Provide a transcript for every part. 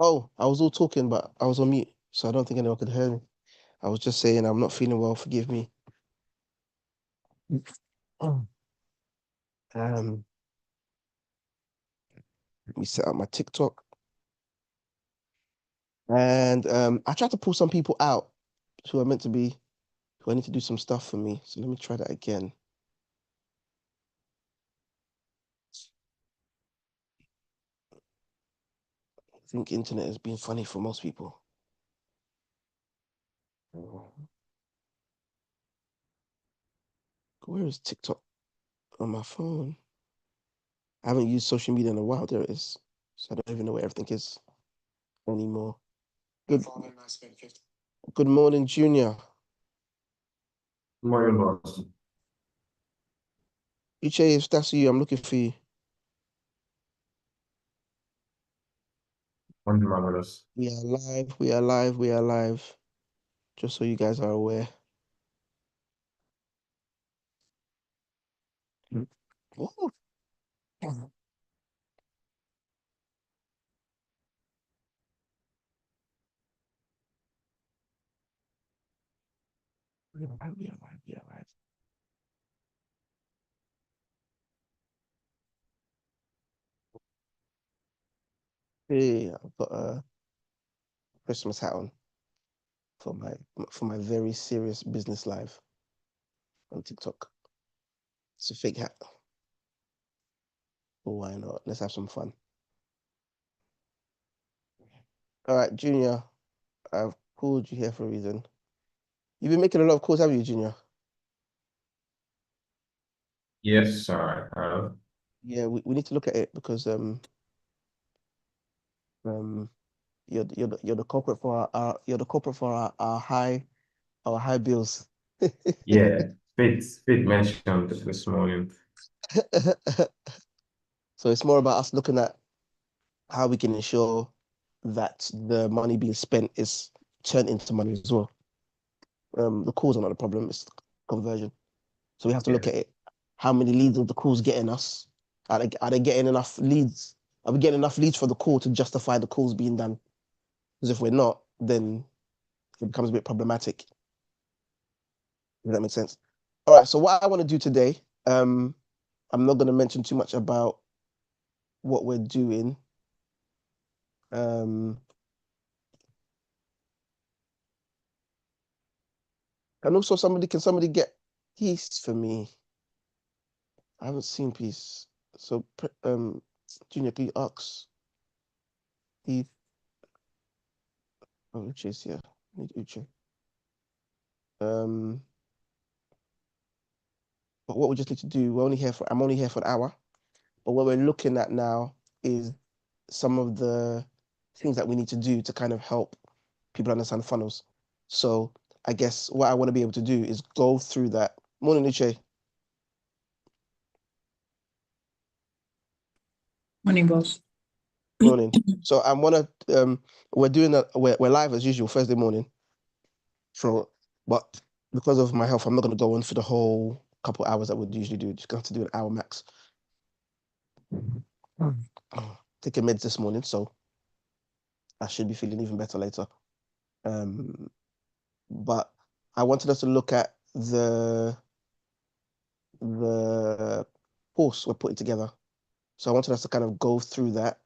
Oh, I was all talking, but I was on mute, so I don't think anyone could hear me. I was just saying I'm not feeling well. Forgive me. Oh. Um, Let me set up my TikTok, and I tried to pull some people out who are meant to be who I need to do some stuff for me. So let me try that again. I think internet has been funny for most people. Where is TikTok on my phone? I haven't used social media in a while. There it is. So I don't even know where everything is anymore. Good, good morning, Junior. Morning, boss. Uche, if that's you, I'm looking for you. Morning, marvelous. We are live. We are live. We are live. Just so you guys are aware. Ooh. We are live. We are live. We are live. Hey, I've got a Christmas hat on for my very serious business live on TikTok. It's a fake hat. But why not? Let's have some fun. All right, Junior, I've called you here for a reason. You've been making a lot of calls, haven't you, Junior? Yes, sir. I have. Yeah, we need to look at it because um you're the culprit for you're the culprit for our high bills. Yeah, Faith mentioned this morning. So it's more about us looking at how we can ensure that the money being spent is turned into money as well. The calls are not a problem, it's conversion. So we have to look at Yes, it. How many leads are the calls getting us? Are they getting enough leads? Are we getting enough leads for the call to justify the calls being done? Because if we're not, then it becomes a bit problematic. If that makes sense. All right. So what I want to do today, I'm not going to mention too much about what we're doing. Um, and also can somebody get peace for me? I haven't seen peace. So, Junior, can you ask Steve? Oh, Uche's here. I need Uche. Um, but what we just need to do, I'm only here for an hour. But what we're looking at now is some of the things that we need to do to kind of help people understand funnels. So I guess what I want to be able to do is go through that. Morning, Uche. Morning, boss. Morning. So I'm wanna we're doing we're live as usual Thursday morning. So but because of my health, I'm not gonna go on for the whole couple hours that we'd usually do. Just gonna have to do an hour max. Taking meds this morning, so I should be feeling even better later. Um, but I wanted us to look at the course we're putting together. So I wanted us to kind of go through that,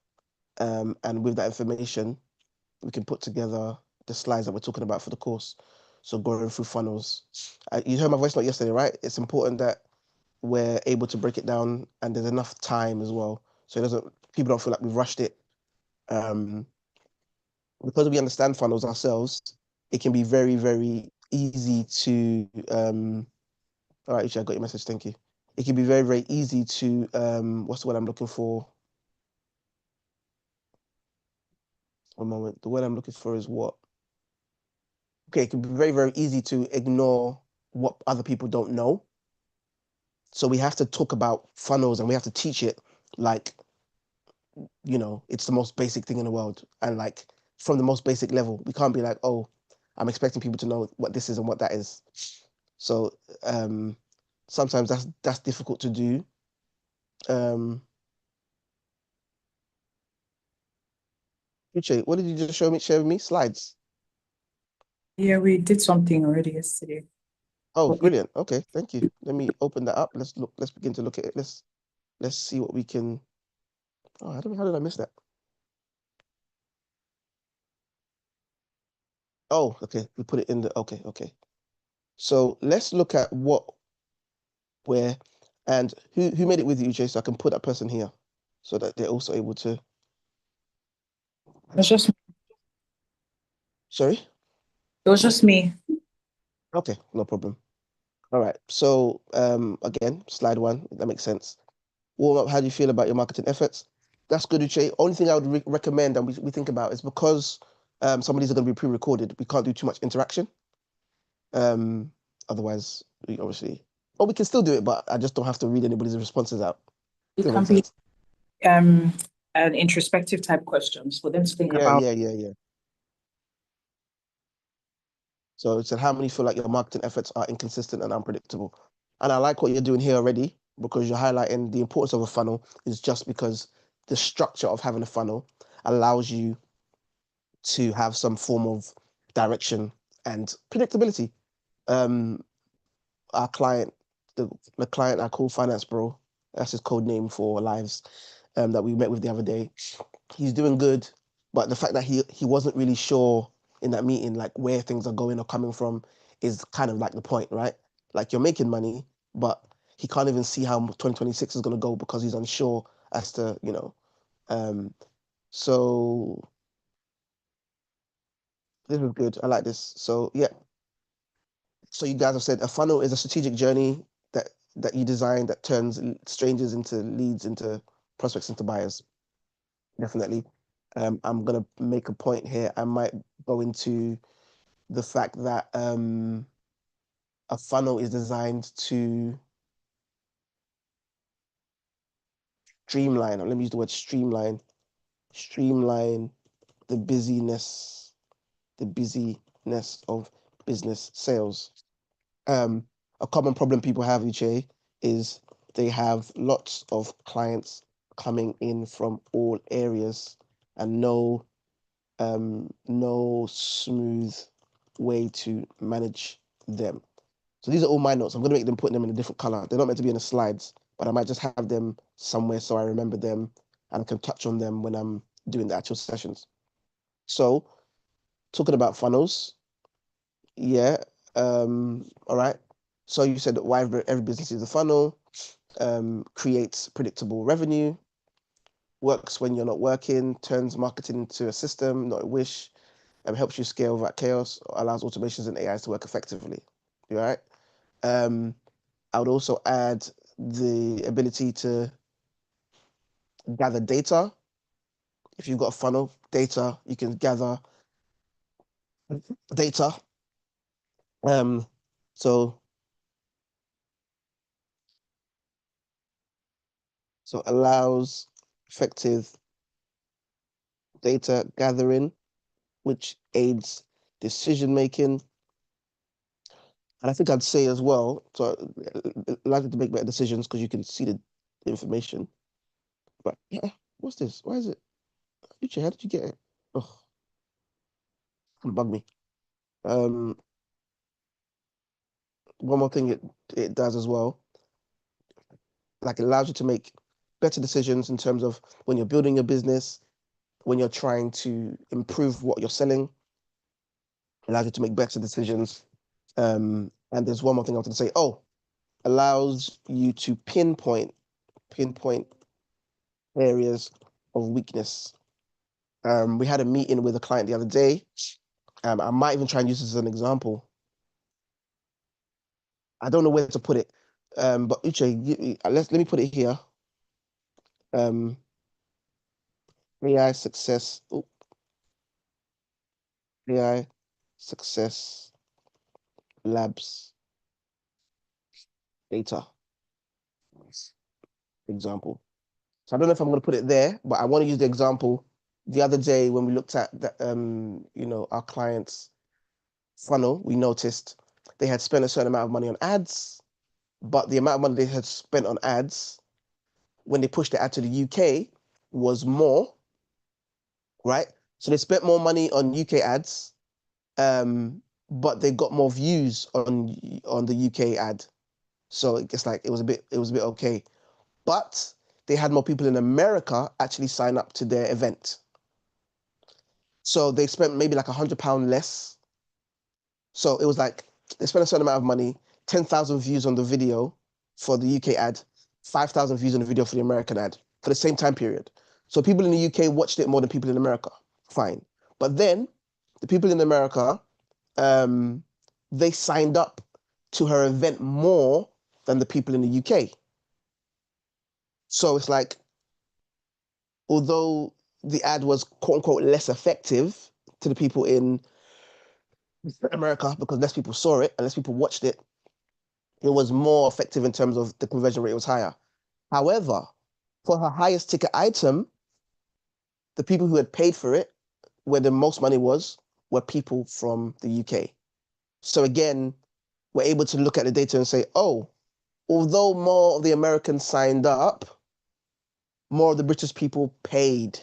and with that information, we can put together the slides that we're talking about for the course. So going through funnels. You heard my voice note yesterday, right? It's important that we're able to break it down and there's enough time as well. So people don't feel like we've rushed it. Um, because we understand funnels ourselves, it can be very, very easy to all right, Ichi, I got your message, thank you. It can be very, very easy to what's the word I'm looking for? One moment. The word I'm looking for is what? Okay, it can be very, very easy to ignore what other people don't know. So we have to talk about funnels and we have to teach it like, it's the most basic thing in the world. And like from the most basic level, we can't be like, oh, I'm expecting people to know what this is and what that is. So sometimes that's difficult to do. Um, Uche, what did you just share with me? Slides. Yeah, we did something already yesterday. Oh, But brilliant. Okay, thank you. Let me open that up. Let's begin to look at it. Let's see what we can. Oh, I don't know, how did I miss that? Oh, okay. We put it in the okay. So let's look at what, where, and who made it with you, Uche, so I can put that person here so that they're also able to. it was just Sorry? me. Okay, no problem. All right. So again, slide one, that makes sense. Warm up, how do you feel about your marketing efforts? That's good, Uche. Only thing I would recommend and we think about is because some of these are going to be pre-recorded, we can't do too much interaction. Otherwise, we obviously, or we can still do it, but I just don't have to read anybody's responses out. It Does that can make be sense? an introspective type questions for them to think Yeah, about. yeah. So it said, how many feel like your marketing efforts are inconsistent and unpredictable? And I like what you're doing here already because you're highlighting the importance of a funnel is just because the structure of having a funnel allows you to have some form of direction and predictability. Our client, the client I call Finance Bro, that's his code name for Lives, that we met with the other day. He's doing good, but the fact that he wasn't really sure in that meeting like where things are going or coming from is kind of like the point, right? Like you're making money, but he can't even see how 2026 is going to go because he's unsure as to, so this is good. I like this. So yeah. So you guys have said a funnel is a strategic journey that you design that turns strangers into leads, into prospects, into buyers. Definitely. I'm gonna make a point here. I might go into the fact that a funnel is designed to streamline, or let me use the word streamline the busyness of business sales. A common problem people have, Uche, is they have lots of clients coming in from all areas and no smooth way to manage them. So these are all my notes. I'm gonna make them put them in a different color. They're not meant to be in the slides, but I might just have them somewhere so I remember them and I can touch on them when I'm doing the actual sessions. So talking about funnels, yeah. All right. So you said that why every business is a funnel, creates predictable revenue, works when you're not working, turns marketing into a system, not a wish, helps you scale without chaos, allows automations and AIs to work effectively. You all right? I would also add the ability to gather data. If you've got a funnel, data, you can gather data. So allows effective data gathering, which aids decision making. And I think I'd say as well, so allows you to make better decisions because you can see the information. But yeah, what's this? Why is it? Uche, how did you get it? Oh, it bug me. Um, one more thing it does as well, like it allows you to make better decisions in terms of when you're building your business, when you're trying to improve what you're selling, it allows you to make better decisions. And there's one more thing I wanted to say. Oh, allows you to pinpoint areas of weakness. We had a meeting with a client the other day. I might even try and use this as an example. I don't know where to put it. But Uche, let me put it here. AI success. AI success labs data example. So I don't know if I'm going to put it there, but I want to use the example. The other day when we looked at the, our clients' funnel, we noticed they had spent a certain amount of money on ads, but the amount of money they had spent on ads when they pushed the ad to the UK was more, right? So they spent more money on UK ads, but they got more views on the UK ad. So it's like it was a bit okay. But they had more people in America actually sign up to their event. So they spent maybe like £100 less. So it was like they spent a certain amount of money, 10,000 views on the video for the UK ad, 5,000 views on the video for the American ad for the same time period. So people in the UK watched it more than people in America. Fine. But then the people in America, they signed up to her event more than the people in the UK. So it's like, although the ad was quote unquote less effective to the people in America because less people saw it and less people watched it, it was more effective in terms of the conversion rate was higher. However, for her highest ticket item, the people who had paid for it, where the most money was, were people from the UK. So again, we're able to look at the data and say, oh, although more of the Americans signed up, more of the British people paid.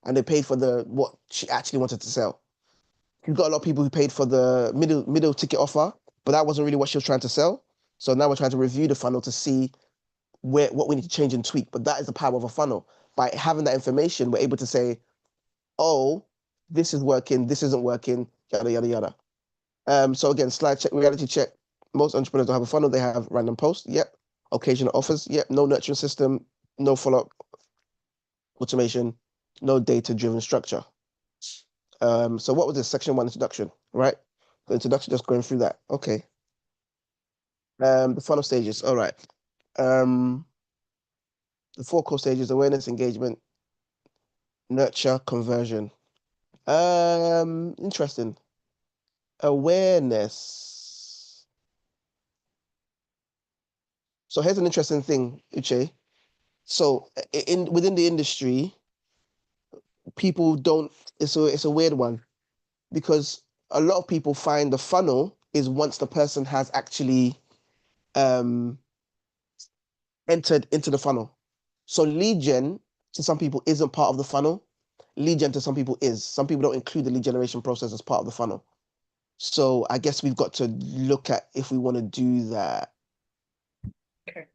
And they paid for what she actually wanted to sell. You've got a lot of people who paid for the middle ticket offer, but that wasn't really what she was trying to sell. So now we're trying to review the funnel to see what we need to change and tweak. But that is the power of a funnel. By having that information, we're able to say, oh, this is working, this isn't working, yada, yada, yada. So again, slide check, reality check. Most entrepreneurs don't have a funnel. They have random posts. Yep. Occasional offers. Yep. No nurturing system. No follow-up automation. No data-driven structure. So what was this? Section 1 introduction, right? The introduction, just going through that. Okay. The funnel stages. All right. The 4 core stages: awareness, engagement, nurture, conversion. Interesting. Awareness. So here's an interesting thing, Uche. So within the industry, people don't. It's a weird one because a lot of people find the funnel is once the person has actually entered into the funnel. So lead gen to some people isn't part of the funnel. Lead gen to some people is. Some people don't include the lead generation process as part of the funnel. So I guess we've got to look at if we want to do that. Okay.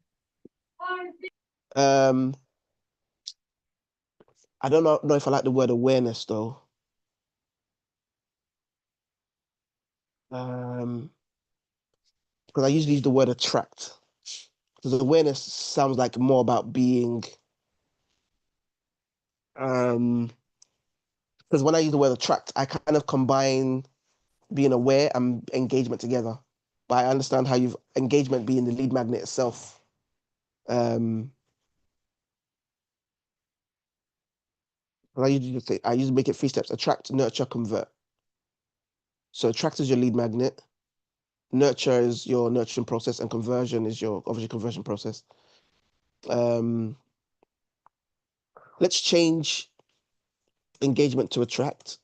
I don't know if I like the word awareness though. Because I usually use the word attract. Because awareness sounds like more about being because when I use the word attract, I kind of combine being aware and engagement together. But I understand how you've engagement being the lead magnet itself. I usually make it 3 steps: attract, nurture, convert. So attract is your lead magnet, nurture is your nurturing process, and conversion is your obviously conversion process. Let's change engagement to attract.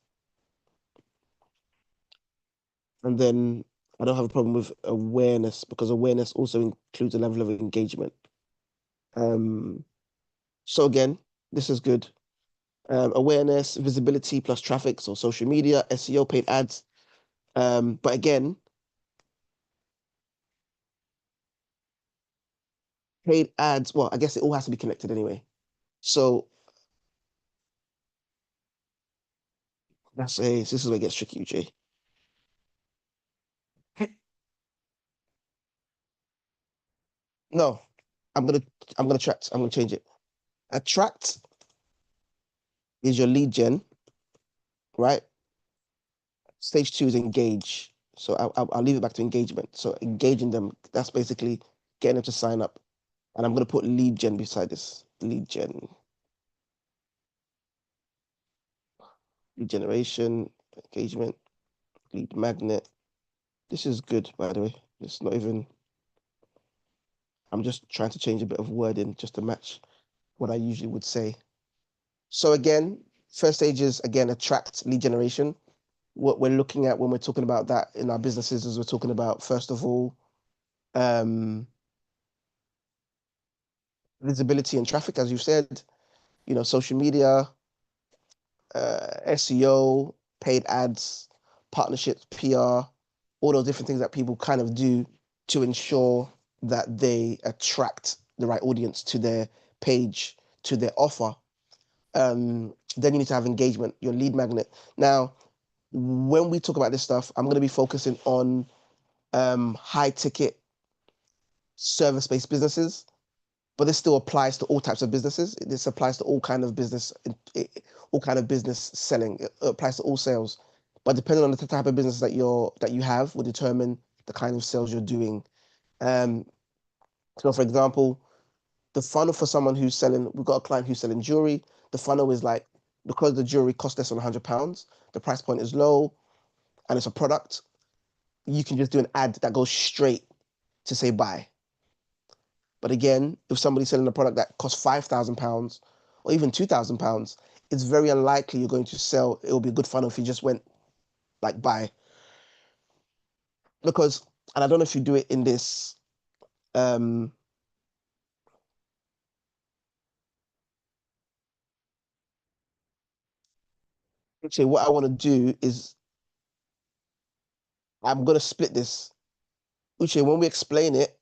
And then I don't have a problem with awareness because awareness also includes a level of engagement. So again, this is good. Awareness, visibility plus traffic, so social media, SEO, paid ads. But again, paid ads, well, I guess it all has to be connected anyway. So this is where it gets tricky, Jay. No, I'm gonna attract. I'm gonna change it. Attract is your lead gen, right? Stage 2 is engage. So I'll leave it back to engagement. So engaging them, that's basically getting them to sign up. And I'm gonna put lead gen beside this. Lead gen. Lead generation, engagement, lead magnet. This is good, by the way. It's not even, I'm just trying to change a bit of wording just to match what I usually would say. So again, first stage is, again, attract, lead generation. What we're looking at when we're talking about that in our businesses is we're talking about, first of all, visibility and traffic, as you said, social media, SEO, paid ads, partnerships, PR, all those different things that people kind of do to ensure that they attract the right audience to their page, to their offer. Then you need to have engagement, your lead magnet. Now, when we talk about this stuff, I'm going to be focusing on high ticket service-based businesses, but this still applies to all types of businesses. This applies to all kind of business, all kind of business selling. It applies to all sales, but depending on the type of business that you have will determine the kind of sales you're doing. So for example, the funnel for someone who's selling, we've got a client who's selling jewelry. The funnel is like, because the jewelry costs less than £100, the price point is low, and it's a product, you can just do an ad that goes straight to say buy. But again, if somebody's selling a product that costs £5,000 or even £2,000, it's very unlikely you're going to sell. It will be a good funnel if you just went like buy. Because, and I don't know if you do it in this, actually what I want to do is I'm going to split this. Uche, when we explain it,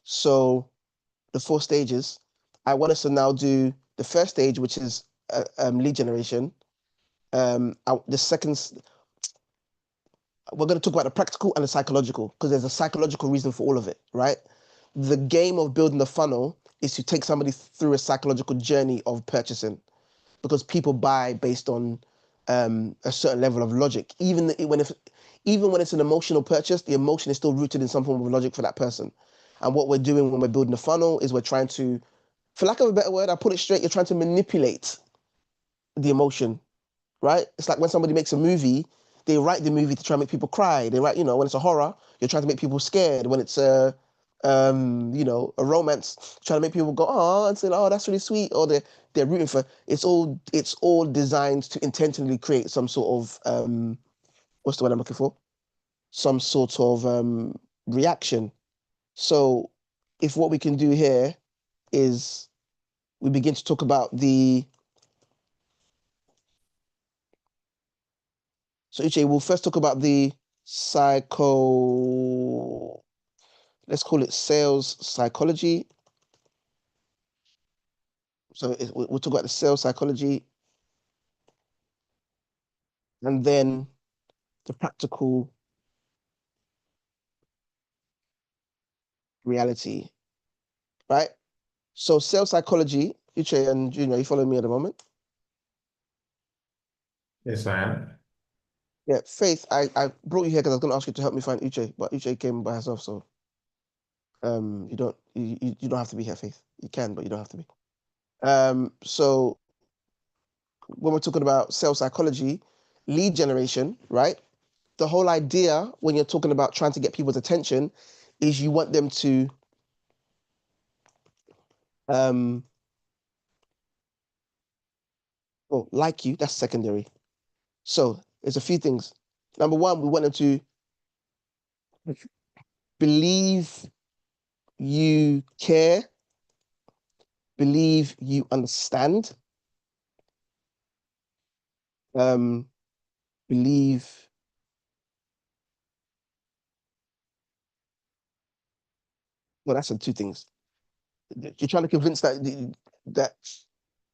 so the 4 stages, I want us to now do the first stage, which is lead generation. The second, we're going to talk about the practical and the psychological, because there's a psychological reason for all of it, right? The game of building the funnel is to take somebody through a psychological journey of purchasing, because people buy based on a certain level of logic. Even when it's an emotional purchase, the emotion is still rooted in some form of logic for that person. And what we're doing when we're building a funnel is we're trying to, for lack of a better word, I'll put it straight, you're trying to manipulate the emotion, right? It's like when somebody makes a movie, they write the movie to try and make people cry. They write, when it's a horror, you're trying to make people scared. When it's a romance, trying to make people go, oh, and say, oh, that's really sweet. Or they're rooting for, it's all designed to intentionally create some sort of, what's the word I'm looking for? Some sort of reaction. So if what we can do here is we begin to talk about so Uche, we'll first talk about the let's call it sales psychology. So we'll talk about the sales psychology, and then the practical reality, right? So sales psychology, Uche and Junior, you follow me at the moment? Yes, I am. Yeah, Faith, I brought you here because I was going to ask you to help me find Uche, but Uche came by herself, so you don't have to be here, Faith. You can, but you don't have to be. So when we're talking about sales psychology, lead generation, right? The whole idea when you're talking about trying to get people's attention is you want them to like you. That's secondary. So there's a few things. Number one, we want them to believe you care, believe you understand, believe well, that's the 2 things. You're trying to convince that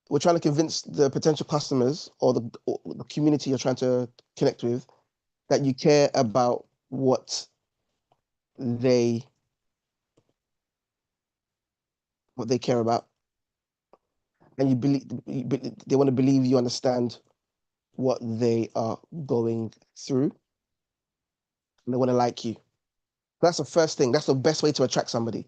we're trying to convince the potential customers or the community you're trying to connect with that you care about what they care about, and you believe they want to believe you understand what they are going through, and they want to like you. That's the first thing. That's the best way to attract somebody,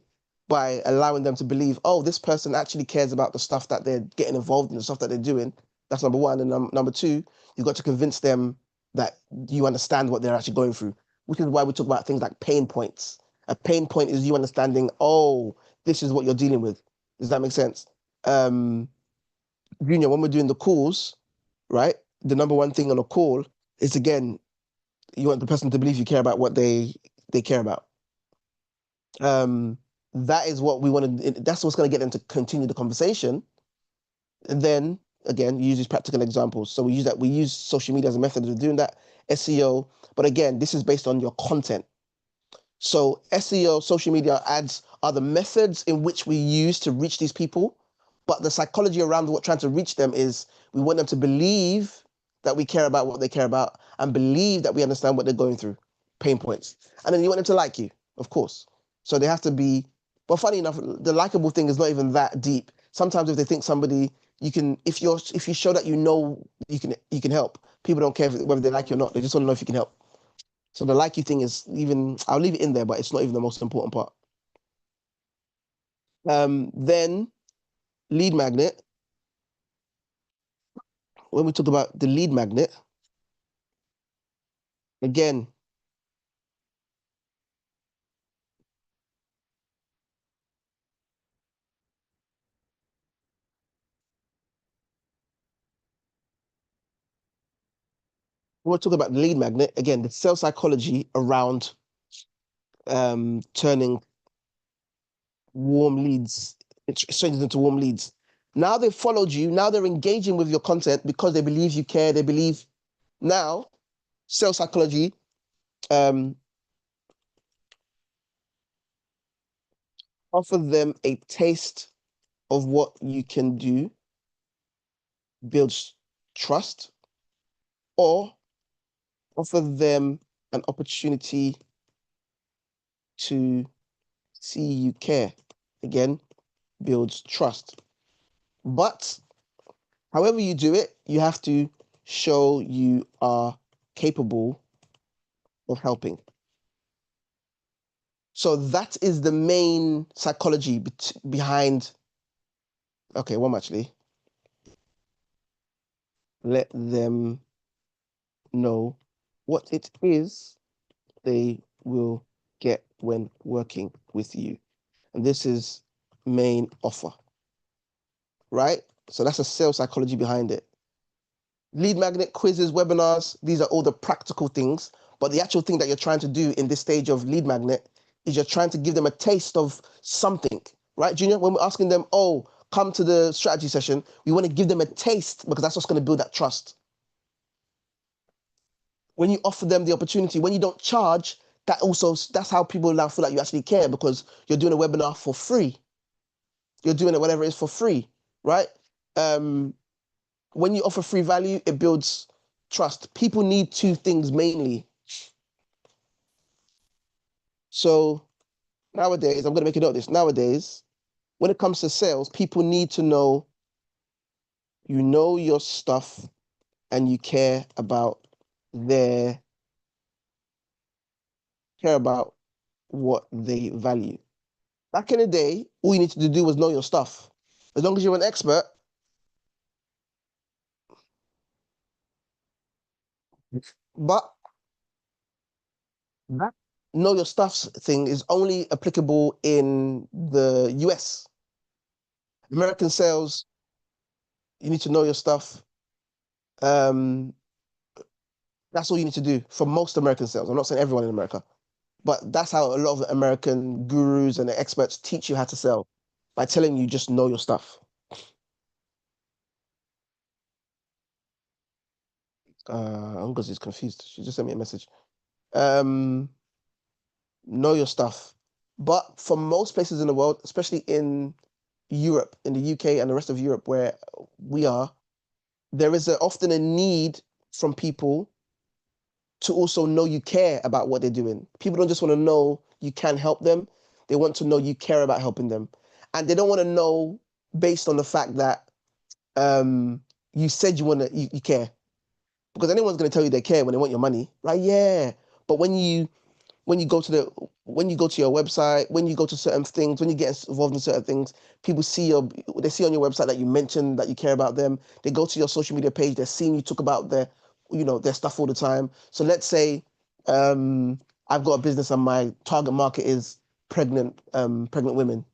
by allowing them to believe, oh, this person actually cares about the stuff that they're getting involved in, the stuff that they're doing. That's number one. And number 2, you've got to convince them that you understand what they're actually going through, which is why we talk about things like pain points. A pain point is you understanding, oh, this is what you're dealing with. Does that make sense? Junior, when we're doing the calls, right? The number one thing on a call is, again, you want the person to believe you care about what they care about. That is what we want to, that's what's going to get them to continue the conversation. And then again, use these practical examples. So we use social media as a method of doing that, SEO. But again, this is based on your content. So SEO, social media ads are the methods in which we use to reach these people. But the psychology around trying to reach them is we want them to believe that we care about what they care about and believe that we understand what they're going through, pain points. And then you want them to like you, of course. So they have to be, but funny enough, the likable thing is not even that deep. Sometimes if they think somebody, you can, if you show that you know you can help, people don't care whether they like you or not. They just want to know if you can help. So the like you thing is even, I'll leave it in there, but it's not even the most important part. Then lead magnet. When we talk about the lead magnet, again, when we're talking about the lead magnet, again, the sales psychology around turning warm leads, strangers into warm leads. Now they've followed you. Now they're engaging with your content because they believe you care. They believe now sales psychology. Offer them a taste of what you can do, builds trust, or offer them an opportunity to see you care. Again, builds trust. But however you do it, you have to show you are capable of helping. So that is the main psychology behind. Okay, one actually. Let them know what it is they will get when working with you. And this is main offer, right? So that's a sales psychology behind it. Lead magnet, quizzes, webinars, these are all the practical things. But the actual thing that you're trying to do in this stage of lead magnet is you're trying to give them a taste of something, right, Junior? When we're asking them, oh, come to the strategy session, we want to give them a taste because that's what's going to build that trust. When you offer them the opportunity, when you don't charge, that's how people now feel like you actually care because you're doing a webinar for free. You're doing it, whatever it is, for free, right? When you offer free value, it builds trust. People need two things mainly. So nowadays, I'm going to make a note of this. Nowadays, when it comes to sales, people need to know you know your stuff and you care about what they value. Back in the day, all you needed to do was know your stuff. As long as you're an expert, but that know your stuff thing is only applicable in the US. American sales, you need to know your stuff. That's all you need to do for most American sales. I'm not saying everyone in America, but that's how a lot of the American gurus and the experts teach you how to sell, by telling you just know your stuff. Ungozi is confused. She just sent me a message. Know your stuff. But for most places in the world, especially in Europe, in the UK and the rest of Europe where we are, there is often a need from people to also know you care about what they're doing. People don't just want to know you can help them. They want to know you care about helping them. And they don't want to know based on the fact that you said you care. Because anyone's going to tell you they care when they want your money, right? Yeah. But when you go to your website, when you go to certain things, when you get involved in certain things, people see on your website that you mentioned that you care about them. They go to your social media page, they're seeing you talk about their stuff all the time. So let's say I've got a business and my target market is pregnant women.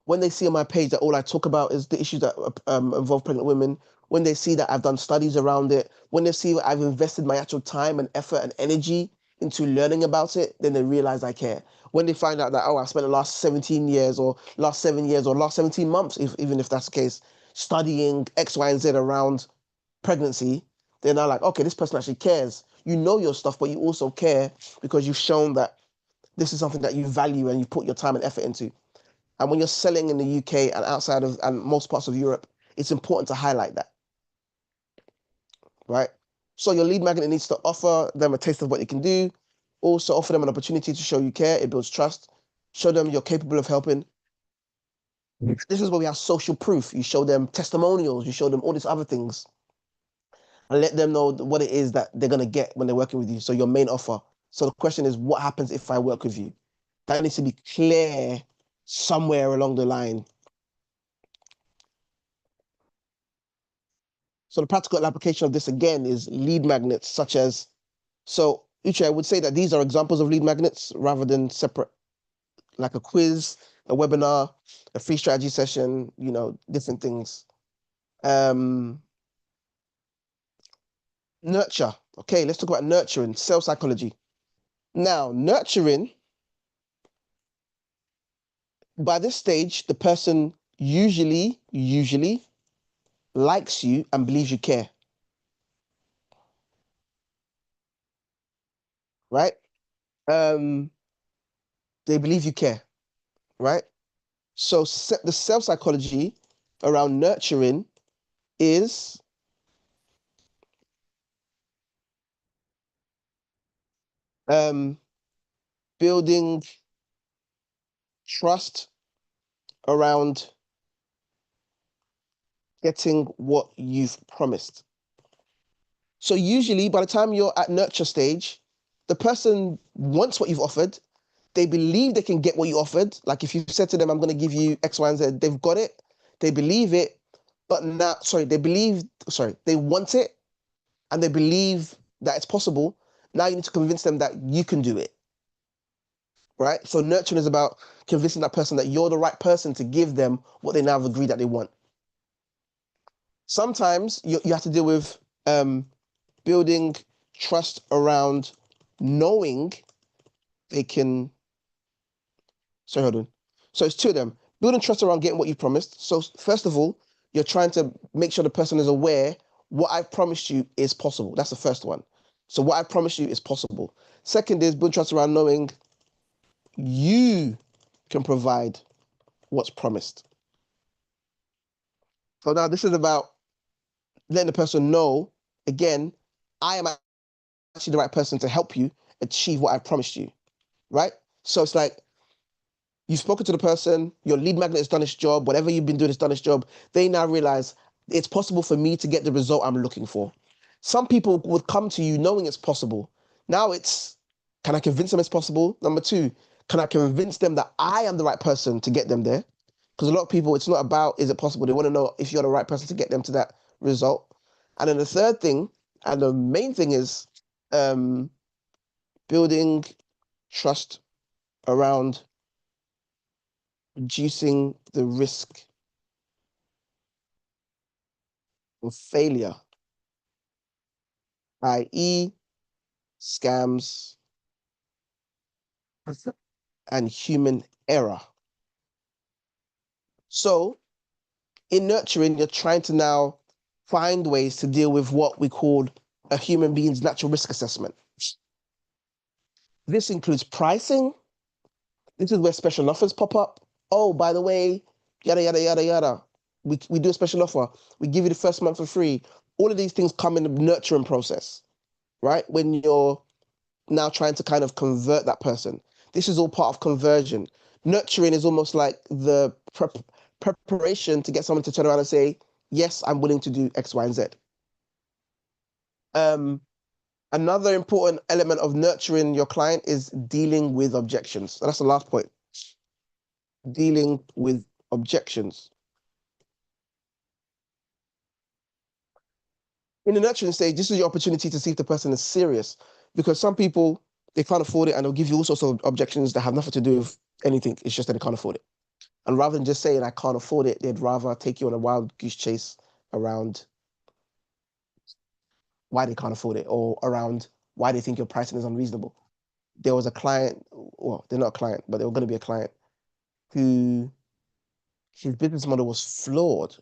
When they see on my page that all I talk about is the issues that involve pregnant women, when they see that I've done studies around it, when they see that I've invested my actual time and effort and energy into learning about it, then they realize I care. When they find out that, oh, I spent the last 17 years or last 7 years or last 17 months, even if that's the case, studying X, Y, and Z around pregnancy, they're now like, okay, this person actually cares. You know your stuff, but you also care because you've shown that this is something that you value and you put your time and effort into. And when you're selling in the UK and outside of and most parts of Europe, it's important to highlight that, right? So your lead magnet needs to offer them a taste of what you can do, also offer them an opportunity to show you care. It builds trust. Show them you're capable of helping. This is where we have social proof. You show them testimonials. You show them all these other things. And let them know what it is that they're going to get when they're working with you. So your main offer. So the question is, what happens if I work with you? That needs to be clear somewhere along the line. So the practical application of this again is lead magnets such as, so Uche, I would say that these are examples of lead magnets rather than separate, like a quiz, a webinar, a free strategy session, you know, different things. Nurture. Okay, let's talk about nurturing, sales psychology. Now, nurturing, by this stage, the person usually likes you and believes you care. Right? They believe you care, right? So the self psychology around nurturing is building trust around getting what you've promised. So usually by the time you're at nurture stage, the person wants what you've offered. They believe they can get what you offered. Like if you said to them, I'm going to give you X, Y, and Z, they've got it. They believe it. But now, they want it and they believe that it's possible. Now you need to convince them that you can do it. Right? So nurturing is about convincing that person that you're the right person to give them what they now have agreed that they want. Sometimes you have to deal with building trust around knowing they can. Sorry, hold on. So it's two of them. Building trust around getting what you promised. So first of all, you're trying to make sure the person is aware what I've promised you is possible. That's the first one. So what I promised you is possible. Second is build trust around knowing you can provide what's promised. So now this is about letting the person know, again, I am actually the right person to help you achieve what I promised you, right? So it's like, you've spoken to the person, your lead magnet has done its job, whatever you've been doing has done its job. They now realize it's possible for me to get the result I'm looking for. Some people would come to you knowing it's possible. Now it's, can I convince them it's possible? Number two, can I convince them that I am the right person to get them there? Because a lot of people, it's not about, is it possible? They want to know if you're the right person to get them to that result. And then the third thing, and the main thing is building trust around reducing the risk of failure, i.e. scams and human error. So in nurturing, you're trying to now find ways to deal with what we call a human being's natural risk assessment. This includes pricing. This is where special offers pop up. Oh, by the way, yada, yada, yada, yada. We do a special offer. We give you the first month for free. All of these things come in the nurturing process, right? When you're now trying to kind of convert that person. This is all part of conversion. Nurturing is almost like the preparation to get someone to turn around and say, yes, I'm willing to do X, Y, and Z. Another important element of nurturing your client is dealing with objections. So that's the last point. Dealing with objections. In the nurturing stage, this is your opportunity to see if the person is serious, because some people, they can't afford it and they'll give you all sorts of objections that have nothing to do with anything. It's just that they can't afford it. And rather than just saying, I can't afford it, they'd rather take you on a wild goose chase around why they can't afford it or around why they think your pricing is unreasonable. There was a client, well, they're not a client, but they were going to be a client who his business model was flawed.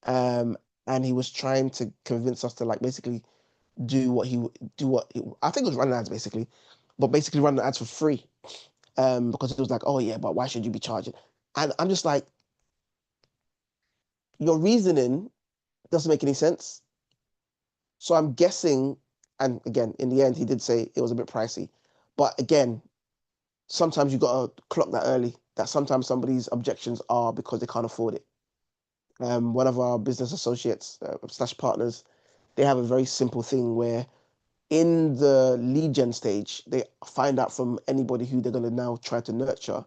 And he was trying to convince us to like basically I think it was running ads basically, but basically run the ads for free. Because it was like, oh yeah, but why should you be charging? And I'm just like, your reasoning doesn't make any sense. So I'm guessing, and again, in the end, he did say it was a bit pricey. But again, sometimes you gotta clock that early, that sometimes somebody's objections are because they can't afford it. One of our business associates slash partners, they have a very simple thing where in the lead gen stage, they find out from anybody who they're going to now try to nurture,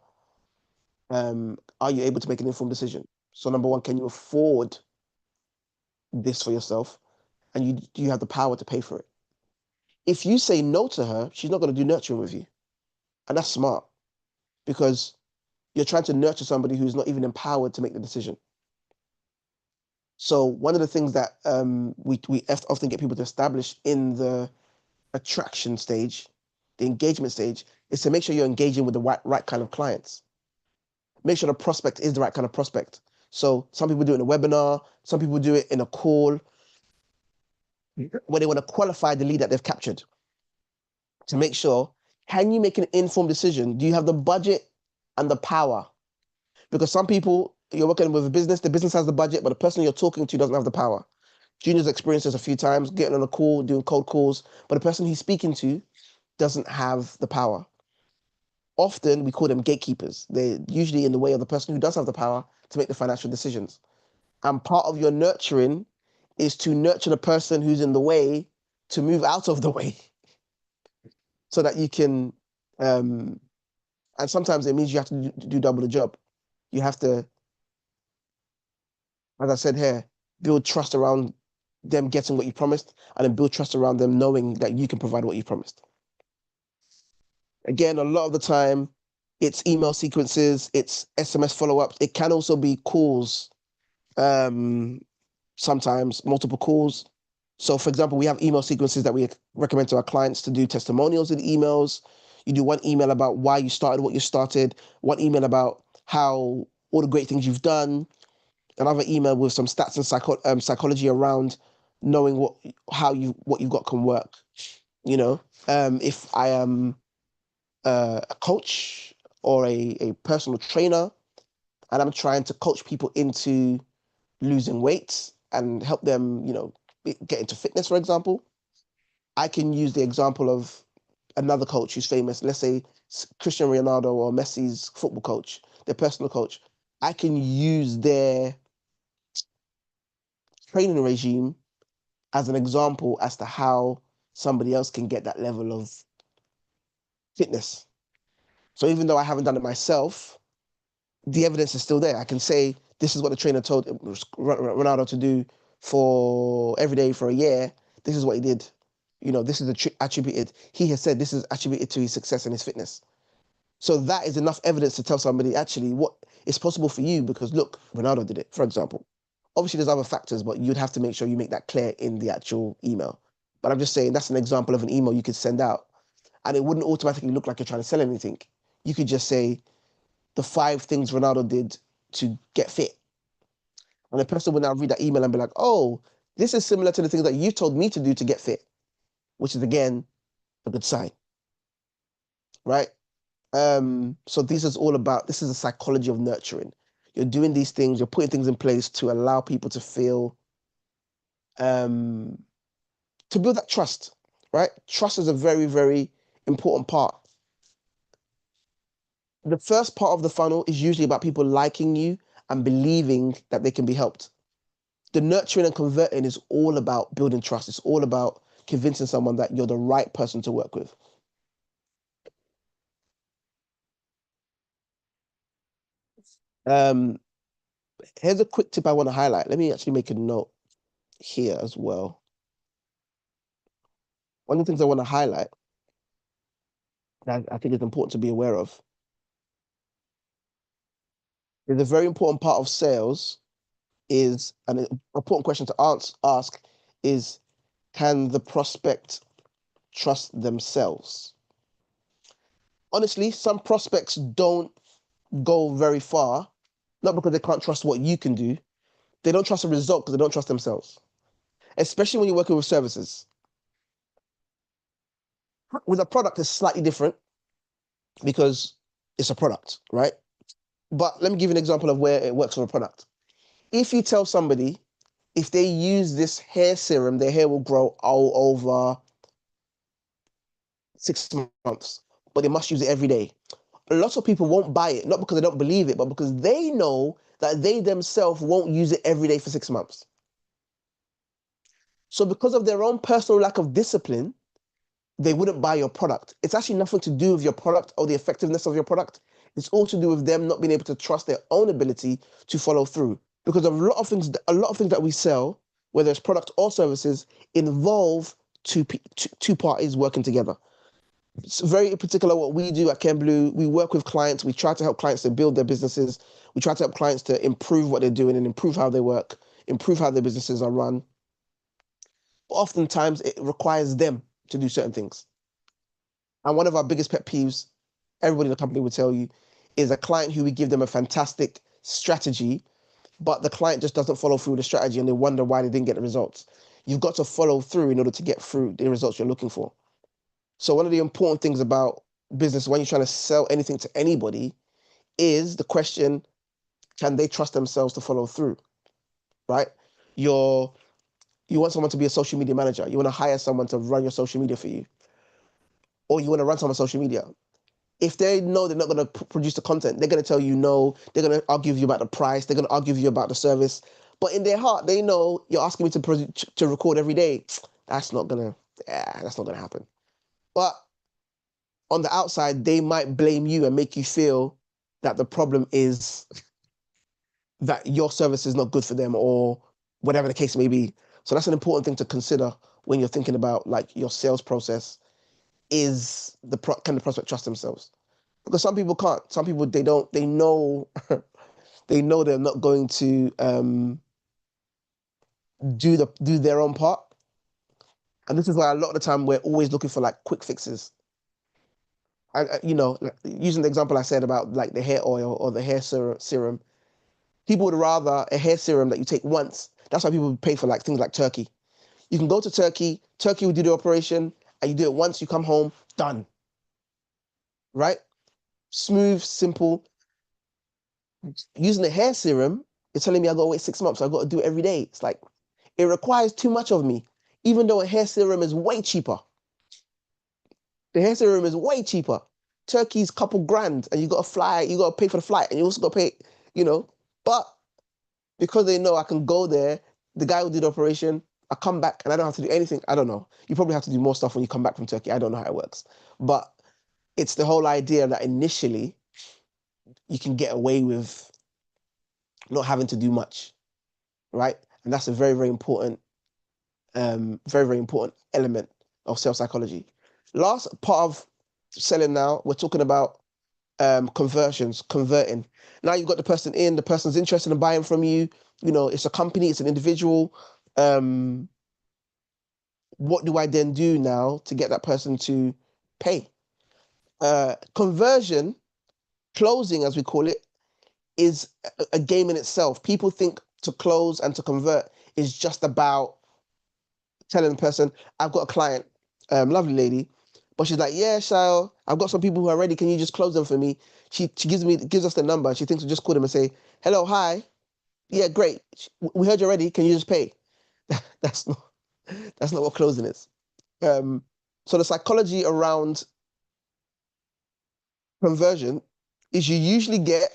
are you able to make an informed decision? So number one, can you afford this for yourself? And do you have the power to pay for it? If you say no to her, she's not going to do nurturing with you. And that's smart because you're trying to nurture somebody who's not even empowered to make the decision. So one of the things that we often get people to establish in the attraction stage, the engagement stage, is to make sure you're engaging with the right kind of clients. Make sure the prospect is the right kind of prospect. So some people do it in a webinar, some people do it in a call, where they want to qualify the lead that they've captured to make sure, can you make an informed decision? Do you have the budget and the power? Because some people, you're working with a business, the business has the budget, but the person you're talking to doesn't have the power. Junior's experienced this a few times, getting on a call, doing cold calls, but the person he's speaking to doesn't have the power. Often we call them gatekeepers. They're usually in the way of the person who does have the power to make the financial decisions. And part of your nurturing is to nurture the person who's in the way to move out of the way so that you can, and sometimes it means you have to do double the job. You have to, as I said here, build trust around them getting what you promised and then build trust around them knowing that you can provide what you promised. Again, a lot of the time, it's email sequences, it's SMS follow-ups. It can also be calls, sometimes multiple calls. So for example, we have email sequences that we recommend to our clients to do testimonials in emails. You do one email about why you started what you started, one email about how all the great things you've done, another email with some stats and psychology around knowing what you've got can work. You know, if I am a coach or a personal trainer, and I'm trying to coach people into losing weight and help them, get into fitness, for example, I can use the example of another coach who's famous, let's say Cristiano Ronaldo or Messi's football coach, their personal coach. I can use their training regime as an example as to how somebody else can get that level of fitness. So even though I haven't done it myself, the evidence is still there. I can say, this is what the trainer told Ronaldo to do for every day for a year. This is what he did. This is attributed. He has said this is attributed to his success and his fitness. So that is enough evidence to tell somebody actually what is possible for you because look, Ronaldo did it, for example. Obviously, there's other factors, but you'd have to make sure you make that clear in the actual email. But I'm just saying that's an example of an email you could send out. And it wouldn't automatically look like you're trying to sell anything. You could just say the 5 things Ronaldo did to get fit. And the person would now read that email and be like, oh, this is similar to the things that you told me to do to get fit, which is, again, a good sign, right? So this is the psychology of nurturing. You're doing these things, you're putting things in place to allow people to feel, to build that trust, right? Trust is a very, very important part. The first part of the funnel is usually about people liking you and believing that they can be helped. The nurturing and converting is all about building trust. It's all about convincing someone that you're the right person to work with. Here's a quick tip I want to highlight. Let me actually make a note here as well. One of the things I want to highlight that I think is important to be aware of is a very important part of sales is, an important question to ask is, can the prospect trust themselves? Honestly, some prospects don't go very far, not because they can't trust what you can do, They don't trust the result because they don't trust themselves, especially when you're working with services. With a product, it's slightly different because it's a product, right? But let me give you an example of where it works for a product. If you tell somebody, if they use this hair serum, their hair will grow all over 6 months, but they must use it every day. A lot of people won't buy it, not because they don't believe it, but because they know that they themselves won't use it every day for 6 months. So because of their own personal lack of discipline, they wouldn't buy your product. It's actually nothing to do with your product or the effectiveness of your product. It's all to do with them not being able to trust their own ability to follow through. Because a lot of things that we sell, whether it's product or services, involve two parties working together. It's very particular what we do at Kenblue. We work with clients. We try to help clients to build their businesses. We try to help clients to improve what they're doing and improve how they work, improve how their businesses are run. But oftentimes, it requires them to do certain things. And one of our biggest pet peeves, everybody in the company would tell you, is a client who we give them a fantastic strategy, but the client just doesn't follow through the strategy and they wonder why they didn't get the results. You've got to follow through in order to get through the results you're looking for. So one of the important things about business when you're trying to sell anything to anybody is the question, can they trust themselves to follow through, right? You want someone to be a social media manager. You want to hire someone to run your social media for you. Or you want to run someone's social media. If they know they're not going to produce the content, they're going to tell you no. They're going to argue with you about the price. They're going to argue with you about the service. But in their heart, they know you're asking me to record every day. That's not going to happen. But on the outside, they might blame you and make you feel that the problem is that your service is not good for them or whatever the case may be. So that's an important thing to consider when you're thinking about like your sales process. Can the prospect trust themselves? Because some people can't. Some people they know they know they're not going to do their own part. And this is why a lot of the time we're always looking for like quick fixes. Using the example I said about like the hair oil or the hair serum, people would rather a hair serum that you take once. That's why people pay for like things like Turkey. You can go to Turkey will do the operation, and you do it once, you come home, done. Right? Smooth, simple. Using the hair serum, you're telling me I gotta wait 6 months, so I gotta do it every day. It's like, it requires too much of me, even though a hair serum is way cheaper. The hair serum is way cheaper. Turkey's couple grand, and you gotta fly, you gotta pay for the flight, and you also gotta pay, but because they know I can go there, the guy will do the operation, I come back and I don't have to do anything. I don't know. You probably have to do more stuff when you come back from Turkey. I don't know how it works. But it's the whole idea that initially you can get away with not having to do much, right? And that's a very, very important, very, very important element of sales psychology. Last part of selling now, we're talking about conversions, converting. Now you've got the person in, the person's interested in buying from you. It's a company, it's an individual. What do I then do now to get that person to pay? Conversion, closing as we call it, is a game in itself. People think to close and to convert is just about telling the person, I've got a client, lovely lady, but she's like, yeah, Shail, I've got some people who are ready. Can you just close them for me? She gives us the number. She thinks we just call them and say, hello, hi. Yeah, great. We heard you're ready. Can you just pay? That's not what closing is. So the psychology around conversion is you usually get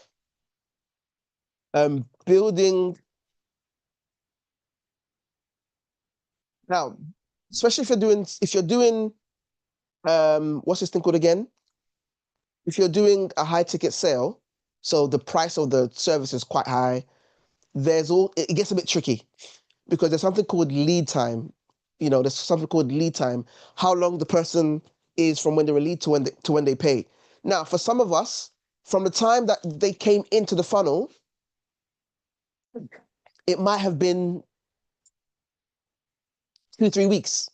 building. Now, especially if you're doing what's this thing called again? If you're doing a high ticket sale, so the price of the service is quite high, it gets a bit tricky because there's something called lead time. There's something called lead time, how long the person is from when they're a lead to when they pay. Now, for some of us, from the time that they came into the funnel, it might have been 2-3 weeks.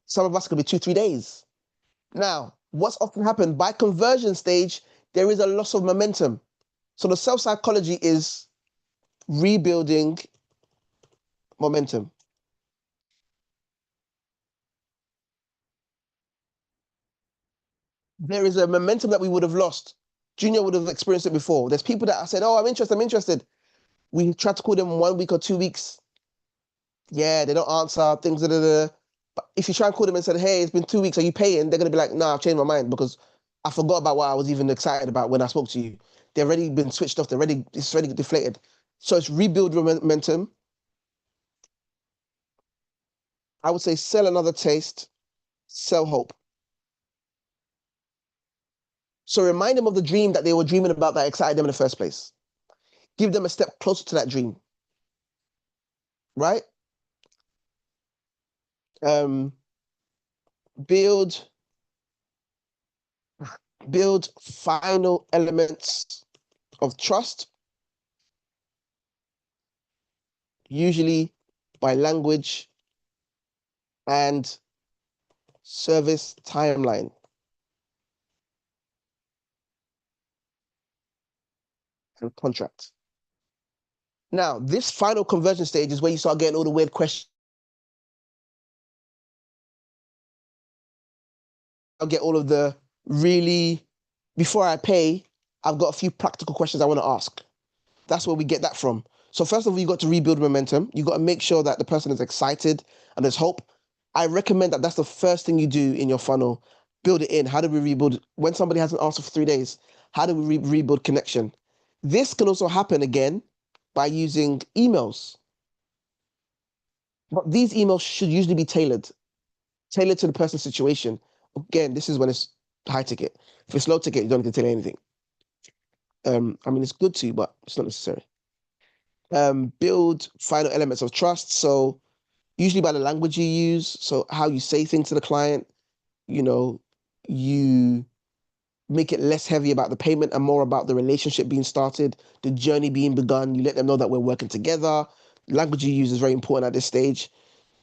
Some of us could be 2-3 days. Now, what's often happened by conversion stage, there is a loss of momentum. So the self psychology is rebuilding momentum. There is a momentum that we would have lost. Junior would have experienced it before. There's people that I said, oh, I'm interested. We tried to call them 1 week or 2 weeks. Yeah, they don't answer, things, But if you try and call them and say, hey, it's been 2 weeks, are you paying? They're going to be like, nah, I've changed my mind because I forgot about what I was even excited about when I spoke to you. They've already been switched off. It's already deflated. So it's rebuild momentum. I would say sell another taste, sell hope. So remind them of the dream that they were dreaming about that excited them in the first place. Give them a step closer to that dream. Right? Build final elements of trust, usually by language and service timeline. And contract. Now, this final conversion stage is where you start getting all the weird questions. I'll get all of the really, before I pay, I've got a few practical questions I want to ask. That's where we get that from. So first of all, you got to rebuild momentum. You got to make sure that the person is excited and there's hope. I recommend that that's the first thing you do in your funnel. Build it in. How do we rebuild? When somebody hasn't answered for 3 days, how do we rebuild connection? This can also happen again by using emails. But these emails should usually be tailored to the person's situation. Again, this is when it's high ticket. If it's low ticket, you don't need to tailor anything. I mean, it's good to, but it's not necessary. Build final elements of trust. So usually by the language you use, so how you say things to the client, you make it less heavy about the payment and more about the relationship being started, the journey being begun. You let them know that we're working together. Language you use is very important at this stage.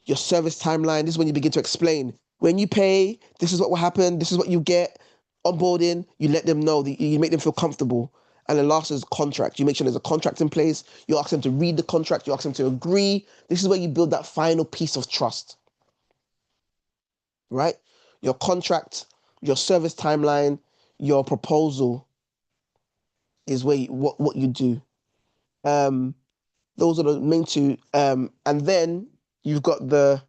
Your service timeline, this is when you begin to explain. When you pay, this is what will happen. This is what you get. Onboarding, you let them know, you make them feel comfortable. And the last is contract. You make sure there's a contract in place. You ask them to read the contract. You ask them to agree. This is where you build that final piece of trust, right? Your contract, your service timeline, your proposal is where what you do. Those are the main two. And then you've got the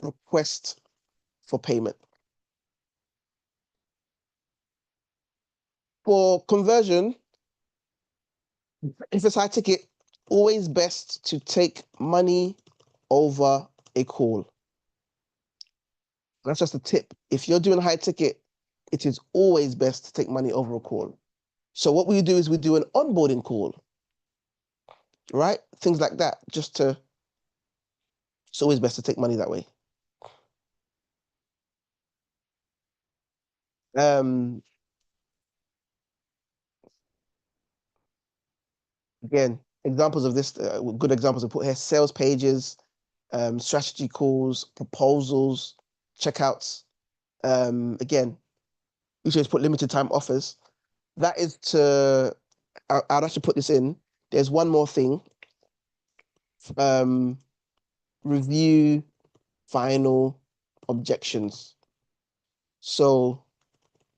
request for payment. For conversion, if it's high ticket, always best to take money over a call. That's just a tip. If you're doing high ticket, it is always best to take money over a call. So what we do is we do an onboarding call, right? Things like that, it's always best to take money that way. Again, examples of this, good examples to put here, sales pages, strategy calls, proposals, checkouts. Again, you should put limited time offers. That is I'd actually put this in. There's one more thing. Review final objections. So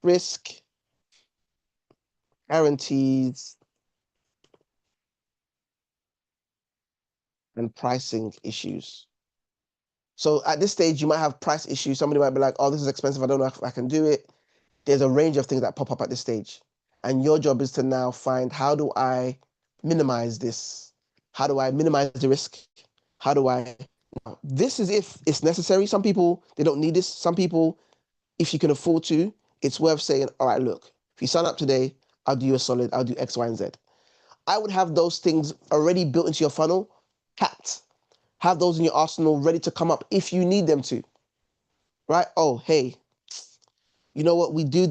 risk, guarantees, and pricing issues. So at this stage, you might have price issues. Somebody might be like, oh, this is expensive. I don't know if I can do it. There's a range of things that pop up at this stage. And your job is to now find, how do I minimize this? How do I minimize the risk? How do I... This is if it's necessary. Some people, they don't need this. Some people, if you can afford to, it's worth saying, all right, look, if you sign up today, I'll do you a solid, I'll do X, Y, and Z. I would have those things already built into your funnel, capped. Have those in your arsenal ready to come up if you need them to, right? Oh, hey, you know what? We do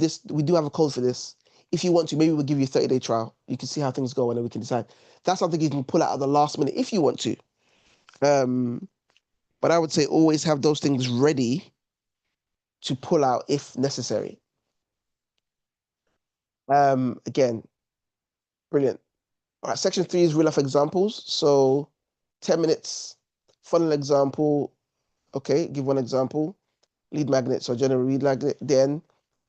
have a code for this. If you want to, maybe we'll give you a 30-day trial. You can see how things go and then we can decide. That's something you can pull out at the last minute if you want to. But I would say always have those things ready to pull out if necessary. Again, brilliant. All right, section 3 is real life examples. So 10 minutes, funnel example. Okay, give one example. Lead magnet, so general lead magnet, then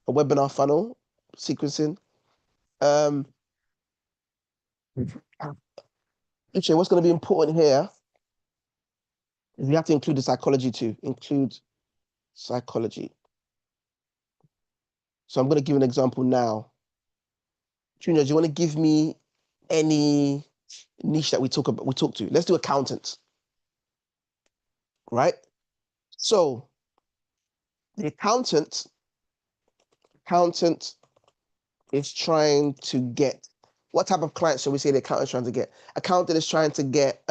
a webinar funnel, sequencing. Actually, what's going to be important here is we have to include the psychology too. Include psychology. So I'm going to give an example now. Junior, do you want to give me any niche that we talk to? Let's do accountant. Right? So the accountant is trying to get, what type of clients shall we say the accountant is trying to get? Accountant is trying to get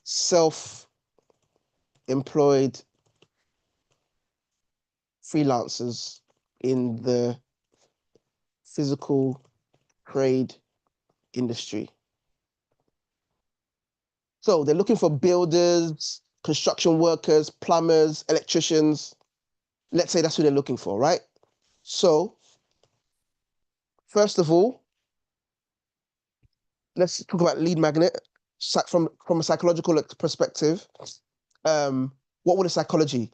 self-employed freelancers in the physical trade industry. So they're looking for builders, construction workers, plumbers, electricians. Let's say that's who they're looking for, right? So first of all, let's talk about lead magnet from a psychological perspective. What would a psychology?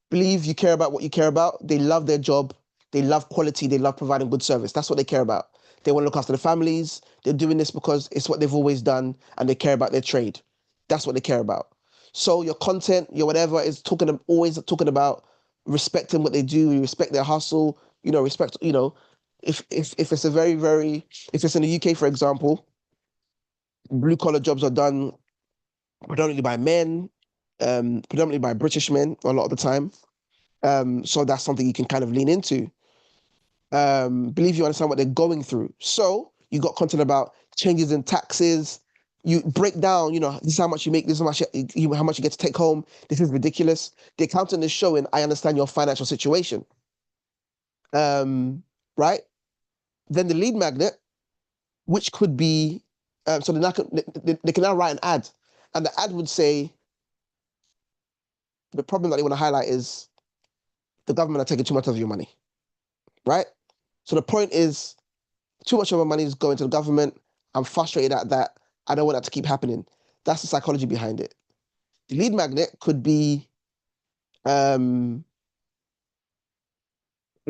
Believe you care about what you care about. They love their job. They love quality. They love providing good service. That's what they care about. They want to look after the families. They're doing this because it's what they've always done and they care about their trade. That's what they care about. So your content, your whatever is always talking about respecting what they do. You respect their hustle, respect, if it's a very, very, if it's in the UK, for example, blue collar jobs are done predominantly by men, predominantly by British men a lot of the time. So that's something you can kind of lean into. Believe you understand what they're going through. So you got content about changes in taxes. You break down, this is how much you make, this is how much you get to take home. This is ridiculous. The accountant is showing, I understand your financial situation. Right? Then the lead magnet, which could be, so they can now write an ad. And the ad would say, the problem that they want to highlight is the government are taking too much of your money, right? So the point is, too much of my money is going to the government. I'm frustrated at that. I don't want that to keep happening. That's the psychology behind it. The lead magnet could be a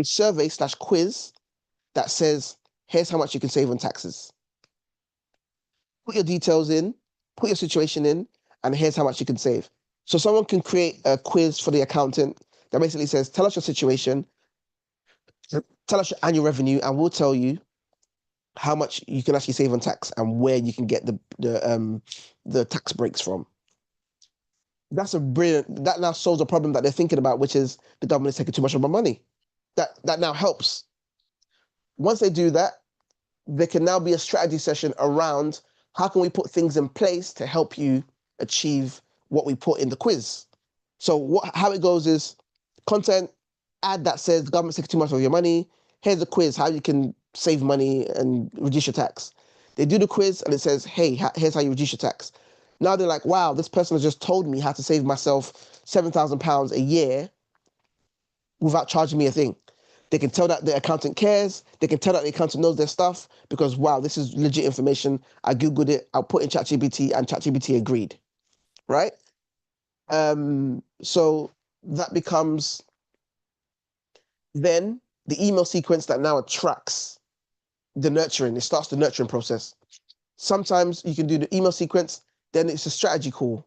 survey/quiz that says, here's how much you can save on taxes. Put your details in, put your situation in, and here's how much you can save. So someone can create a quiz for the accountant that basically says, tell us your situation, tell us your annual revenue, and we'll tell you how much you can actually save on tax and where you can get the tax breaks from. That's that now solves a problem that they're thinking about, which is the government is taking too much of my money. That now helps. Once they do that, there can now be a strategy session around how can we put things in place to help you achieve what we put in the quiz. So how it goes is content, ad that says the government's taking too much of your money. Here's a quiz, how you can save money and reduce your tax. They do the quiz and it says, hey, here's how you reduce your tax. Now they're like, wow, this person has just told me how to save myself £7,000 a year without charging me a thing. They can tell that the accountant cares. They can tell that the accountant knows their stuff because, wow, this is legit information. I Googled it. I'll put in ChatGPT and ChatGPT agreed, right? So that becomes then the email sequence that now attracts the nurturing. It starts the nurturing process. Sometimes you can do the email sequence, then it's a strategy call,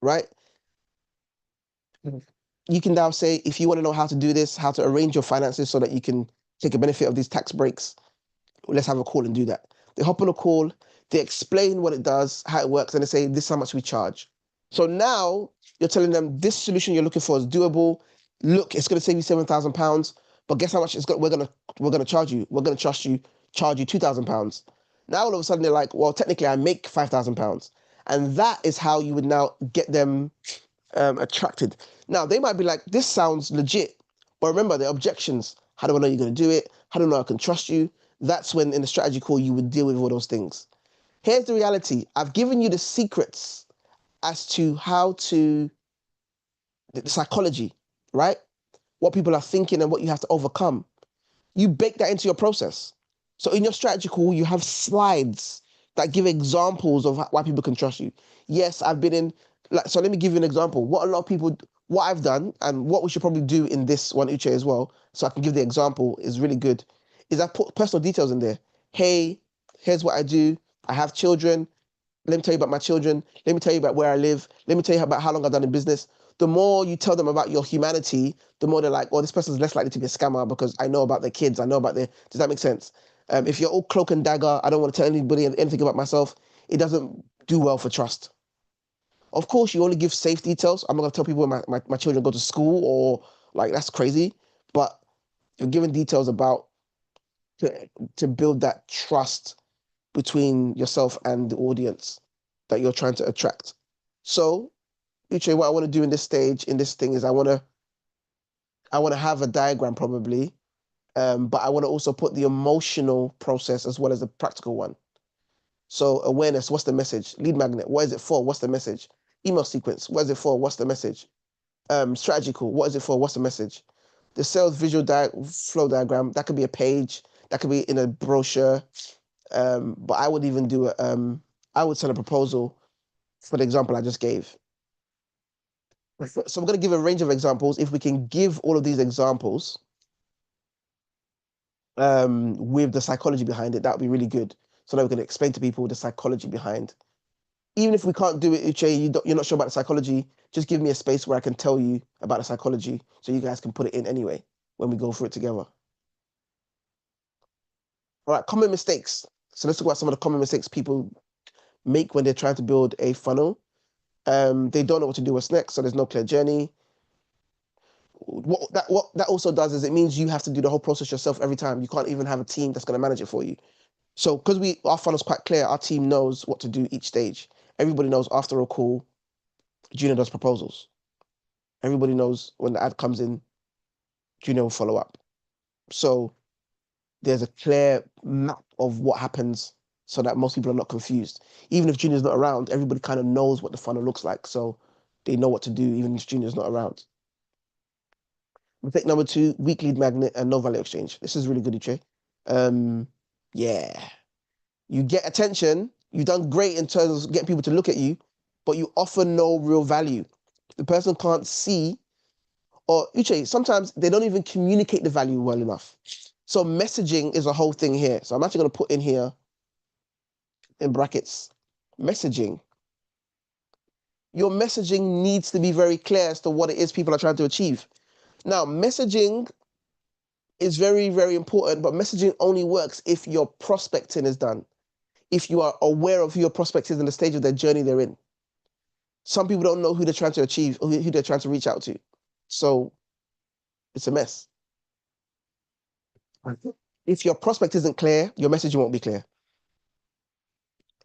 right? You can now say, if you want to know how to do this, how to arrange your finances so that you can take a benefit of these tax breaks, let's have a call and do that. They hop on a call, they explain what it does, how it works, and they say, this is how much we charge. So now you're telling them this solution you're looking for is doable. Look, it's going to save you £7,000, but guess how much we're going to charge you? We're going to charge you £2,000. Now all of a sudden they're like, well, technically I make £5,000. And that is how you would now get them attracted. Now they might be like, this sounds legit, but remember the objections. How do I know you're going to do it? How do I know I can trust you? That's when in the strategy call you would deal with all those things. Here's the reality. I've given you the secrets as to how to, the psychology, right? What people are thinking and what you have to overcome. you bake that into your process. So in your strategy call, you have slides that give examples of why people can trust you. Yes, I've been in, like, so let me give you an example. What a lot of people, what I've done and what we should probably do in this one, Uche, as well, so I can give the example is really good, is I put personal details in there. Hey, here's what I do. I have children. Let me tell you about my children. Let me tell you about where I live. Let me tell you about how long I've done in business. The more you tell them about your humanity, the more they're like, oh, this person's less likely to be a scammer because I know about their kids. I know about their, does that make sense? If you're all cloak and dagger, I don't want to tell anybody anything about myself, it doesn't do well for trust. Of course, you only give safe details. I'm not going to tell people my children go to school or like, that's crazy. But you're giving details about to build that trust between yourself and the audience that you're trying to attract. So, Uche, what I want to do in this stage, in this thing, is I want to have a diagram probably, but I want to also put the emotional process as well as the practical one. So awareness, what's the message? Lead magnet, what is it for? What's the message? Email sequence, what is it for? What's the message? Strategy call, what is it for? What's the message? The sales visual flow diagram, that could be a page, that could be in a brochure, but I would even do I would send a proposal for the example I just gave. So I'm going to give a range of examples. If we can give all of these examples with the psychology behind it, that would be really good. So that we can explain to people the psychology behind. Even if we can't do it, Uche, you're not sure about the psychology, just give me a space where I can tell you about the psychology so you guys can put it in anyway when we go through it together. All right, common mistakes. So let's talk about some of the common mistakes people make when they're trying to build a funnel. They don't know what to do, what's next, so there's no clear journey. What that also does is it means you have to do the whole process yourself every time. You can't even have a team that's going to manage it for you. So because our funnel's quite clear, our team knows what to do each stage. Everybody knows after a call, Junior does proposals. Everybody knows when the ad comes in, Junior will follow up. So there's a clear map of what happens so that most people are not confused. Even if Junior's not around, everybody kind of knows what the funnel looks like. So they know what to do even if Junior's not around. Mistake number 2, weak lead magnet and no value exchange. This is really good, Uche. Yeah. You get attention. You've done great in terms of getting people to look at you, but you offer no real value. The person can't see, or Uche, sometimes they don't even communicate the value well enough. So messaging is a whole thing here. So I'm actually going to put in here, in brackets, messaging. Your messaging needs to be very clear as to what it is people are trying to achieve. Now, messaging is very, very important, but messaging only works if your prospecting is done. If you are aware of who your prospect is and the stage of their journey they're in. Some people don't know who they're trying to achieve or who they're trying to reach out to. So it's a mess. If your prospect isn't clear, your messaging won't be clear.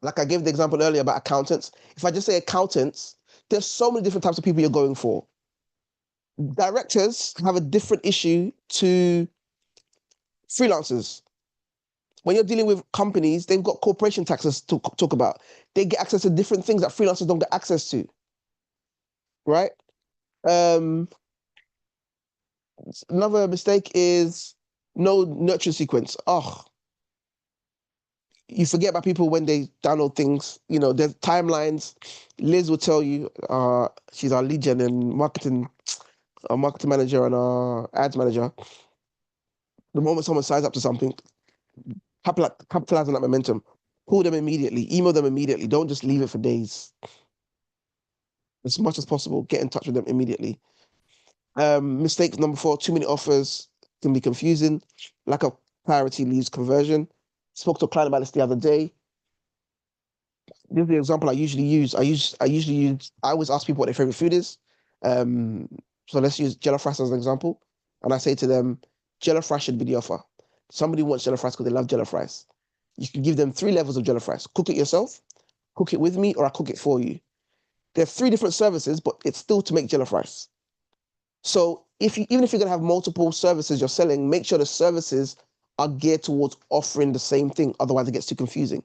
Like I gave the example earlier about accountants. If I just say accountants, there's so many different types of people you're going for. Directors have a different issue to freelancers. When you're dealing with companies, they've got corporation taxes to talk about. They get access to different things that freelancers don't get access to, right? Another mistake is no nurture sequence. Oh, you forget about people when they download things. You know, there's timelines. Liz will tell you, she's our lead gen and marketing manager and our ads manager. The moment someone signs up to something, capitalize on that momentum. Call them immediately, email them immediately. Don't just leave it for days. As much as possible, get in touch with them immediately. Mistake number 4, too many offers can be confusing. Lack of clarity leaves conversion. Spoke to a client about this the other day. This is the example I usually use. I always ask people what their favorite food is. So let's use jollof rice as an example. And I say to them, jollof rice should be the offer. Somebody wants jollof rice because they love jollof rice. You can give them 3 levels of jollof rice. Cook it yourself, cook it with me, or I cook it for you. There are 3 different services, but it's still to make jollof rice. So even if you're gonna have multiple services you're selling, make sure the services are geared towards offering the same thing. Otherwise it gets too confusing.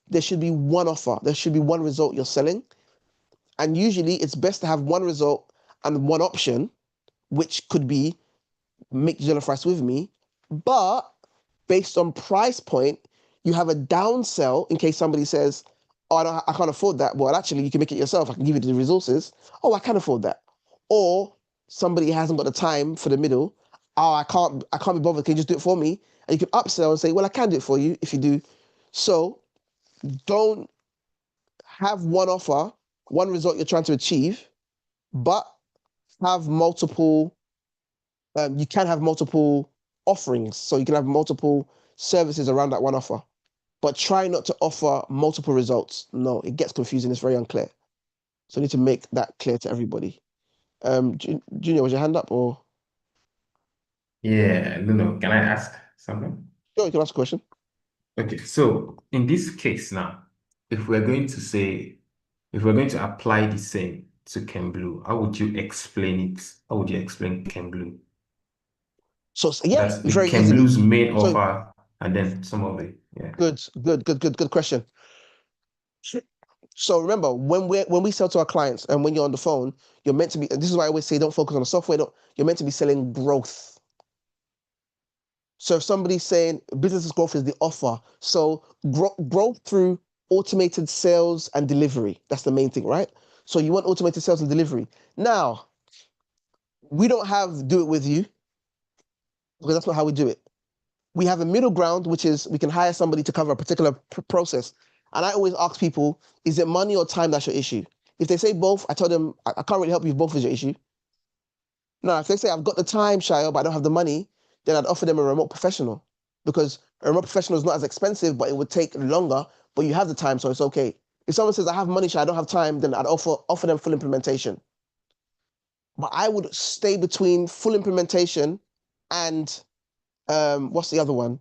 There should be one offer. There should be one result you're selling. And usually it's best to have one result and one option, which could be make jollof rice with me, But based on price point, you have a downsell in case somebody says, "Oh, I can't afford that." Well, actually, you can make it yourself. I can give you the resources. Oh, I can afford that. Or somebody hasn't got the time for the middle. Oh, I can't be bothered. Can you just do it for me? And you can upsell and say, "Well, I can do it for you if you do." So don't have one offer, one result you're trying to achieve, but have multiple. You can have multiple offerings, so you can have multiple services around that one offer. But try not to offer multiple results. No, it gets confusing. It's very unclear. So I need to make that clear to everybody. Junior, was your hand up or? Yeah, no. Can I ask something? Sure, you can ask a question. Okay, so in this case now, if we're going to say, if we're going to apply the same to Kenblue, how would you explain it? How would you explain Kenblue? So yeah, That's the very easily. Kenblue's main So offer, and then some of it. Yeah. good question. So remember, when we sell to our clients and when you're on the phone, you're meant to be. And this is why I always say, don't focus on the software. You're meant to be selling growth. So if somebody's saying business growth is the offer, so growth through automated sales and delivery. That's the main thing, right? So you want automated sales and delivery. Now, we don't have do it with you because that's not how we do it. We have a middle ground, which is we can hire somebody to cover a particular process. And I always ask people, is it money or time that's your issue? If they say both, I tell them, I can't really help you if both is your issue. Now, if they say, I've got the time, Shayo, but I don't have the money, then I'd offer them a remote professional because a remote professional is not as expensive, but it would take longer, but you have the time, so it's okay. If someone says, I have money, Shayo, I don't have time, then I'd offer them full implementation. But I would stay between full implementation and what's the other one?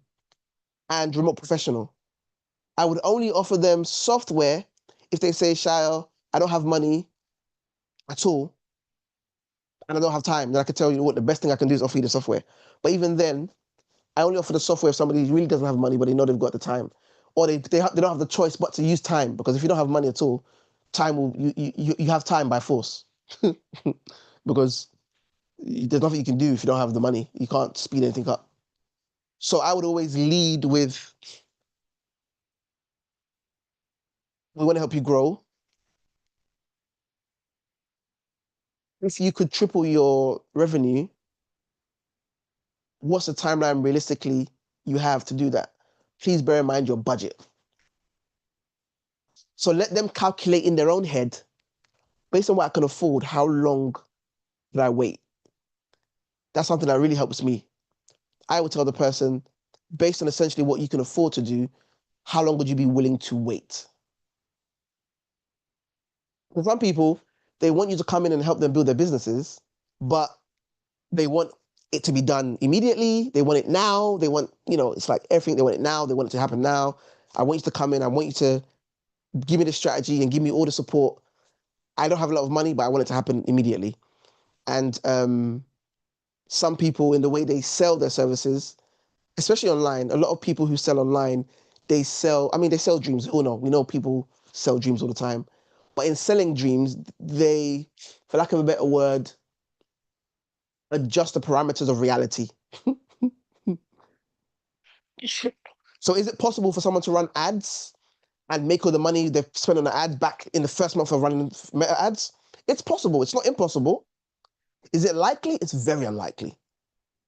And remote professional. I would only offer them software if they say, Shayo, I don't have money at all, and I don't have time. Then I could tell you what the best thing I can do is offer you the software. But even then, I only offer the software if somebody really doesn't have money, but they know they've got the time, or they don't have the choice but to use time. Because if you don't have money at all, time will you have time by force, because there's nothing you can do if you don't have the money. You can't speed anything up. So I would always lead with, we want to help you grow. If you could triple your revenue, what's the timeline realistically you have to do that? Please bear in mind your budget. So let them calculate in their own head, based on what I can afford, how long did I wait? That's something that really helps me. I would tell the person, based on essentially what you can afford to do, how long would you be willing to wait? For some people, they want you to come in and help them build their businesses, but they want it to be done immediately. They want it now. They want, it's like everything, they want it now. They want it to happen now. I want you to come in. I want you to give me the strategy and give me all the support. I don't have a lot of money, but I want it to happen immediately. And some people, in the way they sell their services, especially online, a lot of people who sell online, they sell dreams. We know people sell dreams all the time. But in selling dreams, they, for lack of a better word, adjust the parameters of reality. So is it possible for someone to run ads and make all the money they've spent on the ads back in the first month of running Meta ads? It's possible. It's not impossible. Is it likely? It's very unlikely.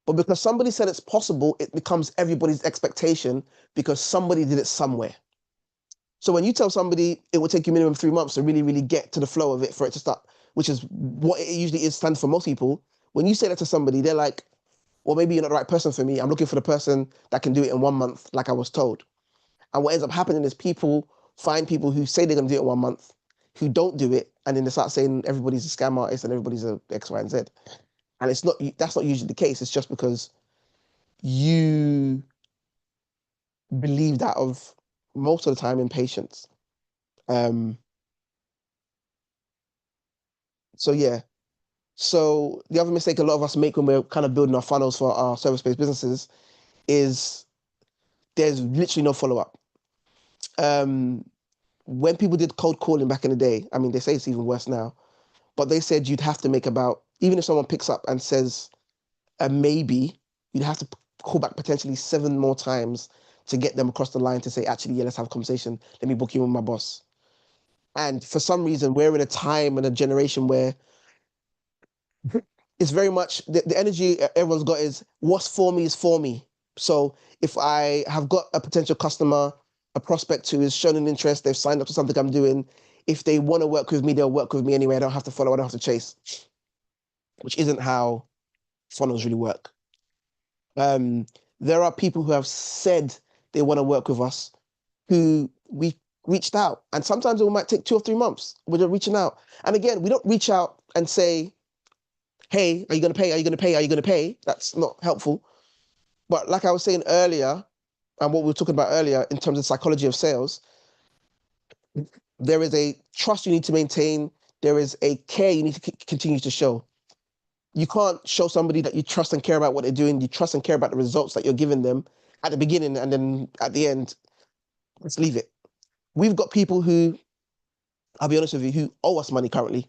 But because somebody said it's possible, it becomes everybody's expectation because somebody did it somewhere. So when you tell somebody it will take you minimum 3 months to really, really get to the flow of it for it to start, which is what it usually is stands for most people, when you say that to somebody, they're like, well, maybe you're not the right person for me. I'm looking for the person that can do it in 1 month, like I was told. And what ends up happening is people find people who say they're going to do it in 1 month, who don't do it, and then they start saying everybody's a scam artist and everybody's a X, Y, and Z. And that's not usually the case. It's just because you believe that of most of the time impatience. So yeah. So the other mistake a lot of us make when we're kind of building our funnels for our service-based businesses is there's literally no follow-up. When people did cold calling back in the day, I mean, they say it's even worse now, but they said you'd have to make about, even if someone picks up and says a maybe, you'd have to call back potentially 7 more times to get them across the line to say, actually, yeah, let's have a conversation. Let me book you with my boss. And for some reason, we're in a time and a generation where it's very much the energy everyone's got is what's for me is for me. So if I have got a potential customer, a prospect who has shown an interest, they've signed up to something I'm doing, if they want to work with me, they'll work with me anyway. I don't have to follow, I don't have to chase, which isn't how funnels really work. There are people who have said they want to work with us who we reached out, and sometimes it might take 2 or 3 months. We're just reaching out. And again, we don't reach out and say, hey, are you going to pay? Are you going to pay? Are you going to pay? That's not helpful. But like I was saying earlier, and what we were talking about earlier in terms of psychology of sales, there is a trust you need to maintain. There is a care you need to continue to show. You can't show somebody that you trust and care about what they're doing. You trust and care about the results that you're giving them at the beginning, and then at the end, let's leave it. We've got people who, I'll be honest with you, who owe us money currently.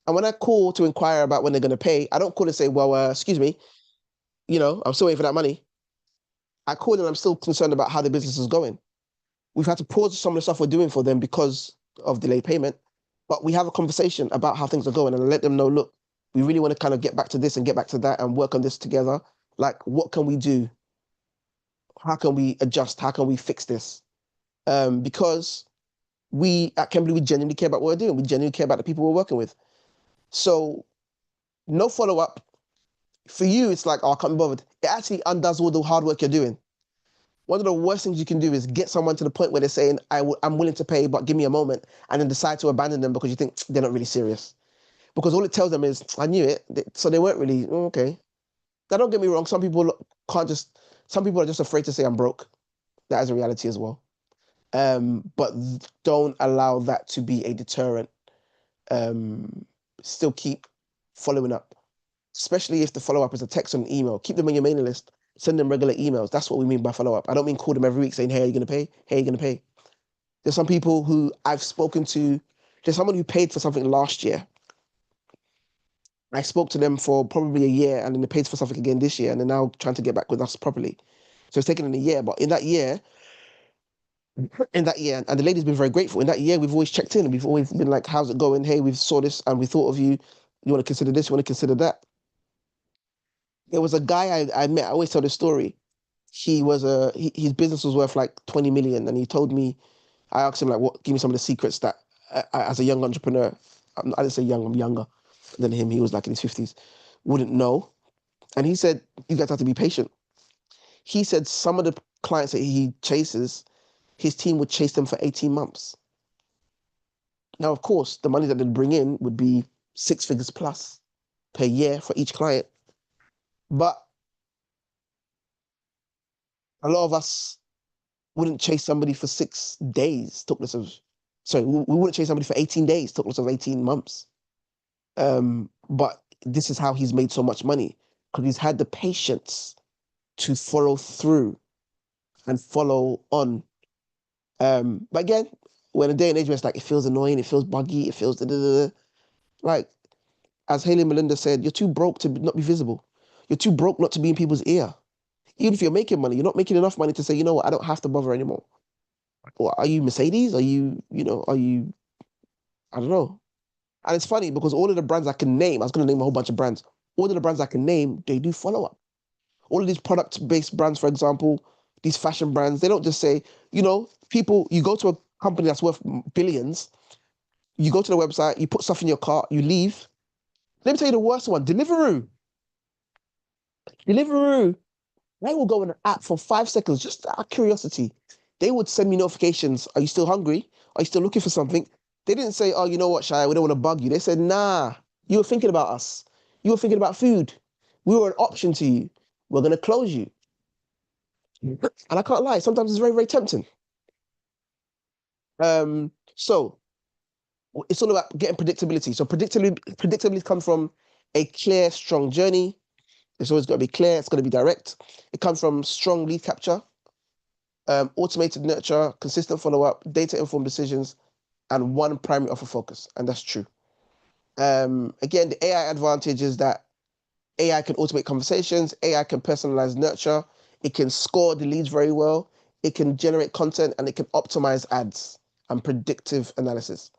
And when I call to inquire about when they're going to pay, I don't call and say, well, excuse me, I'm still waiting for that money. I call and I'm still concerned about how the business is going. We've had to pause some of the stuff we're doing for them because of delayed payment, but we have a conversation about how things are going and I let them know, look, we really want to kind of get back to this and get back to that and work on this together. Like, what can we do? How can we adjust? How can we fix this? Because we at Cambly, we genuinely care about what we're doing. We genuinely care about the people we're working with. So no follow-up. For you, it's like, oh, I can't be bothered. It actually undoes all the hard work you're doing. One of the worst things you can do is get someone to the point where they're saying, I'm willing to pay, but give me a moment, and then decide to abandon them because you think they're not really serious. Because all it tells them is, I knew it, so they weren't really, okay. Now, don't get me wrong, some people are just afraid to say I'm broke. That is a reality as well. But don't allow that to be a deterrent. Still keep following up, especially if the follow-up is a text or an email. Keep them on your mailing list. Send them regular emails. That's what we mean by follow-up. I don't mean call them every week saying, hey, are you going to pay? Hey, are you going to pay? There's some people who I've spoken to. There's someone who paid for something last year. I spoke to them for probably a year, and then they paid for something again this year, and they're now trying to get back with us properly. So it's taken them a year, but in that year, and the lady's been very grateful. In that year, we've always checked in. We've always been like, how's it going? Hey, we've saw this and we thought of you. You want to consider this? You want to consider that? There was a guy I met. I always tell this story. His business was worth like 20 million, and he told me, I asked him like, give me some of the secrets that as a young entrepreneur, I didn't say young, I'm younger than him. He was like in his 50s, wouldn't know. And he said, you guys have to be patient. He said some of the clients that he chases, his team would chase them for 18 months. Now, of course, the money that they'd bring in would be 6 figures plus per year for each client. But a lot of us wouldn't chase somebody for 6 days, we wouldn't chase somebody for 18 days, took us of 18 months. But this is how he's made so much money, because he's had the patience to follow through and follow on. But again, when a day and age where it's like, it feels annoying, it feels buggy, it feels like, as Hayley Melinda said, you're too broke to not be visible. You're too broke not to be in people's ear. Even if you're making money, you're not making enough money to say, you know what, I don't have to bother anymore. Or are you Mercedes? Are you, I don't know. And it's funny because all of the brands I can name, I was going to name a whole bunch of brands. All of the brands I can name, they do follow up. All of these product-based brands, for example, these fashion brands, they don't just say, people, you go to a company that's worth billions, you go to the website, you put stuff in your cart, you leave. Let me tell you the worst one, Deliveroo. Deliveroo, they will go in an app for 5 seconds, just out of curiosity. They would send me notifications. Are you still hungry? Are you still looking for something? They didn't say, oh, you know what, Shia, we don't want to bug you. They said, nah, you were thinking about us. You were thinking about food. We were an option to you. We're going to close you. And I can't lie, sometimes it's very, very tempting. So it's all about getting predictability. So predictability comes from a clear, strong journey. It's always got to be clear. It's got to be direct. It comes from strong lead capture, automated nurture, consistent follow-up, data-informed decisions, and one primary offer focus. And that's true. Again, the AI advantage is that AI can automate conversations. AI can personalize nurture. It can score the leads very well. It can generate content, and it can optimize ads and predictive analysis.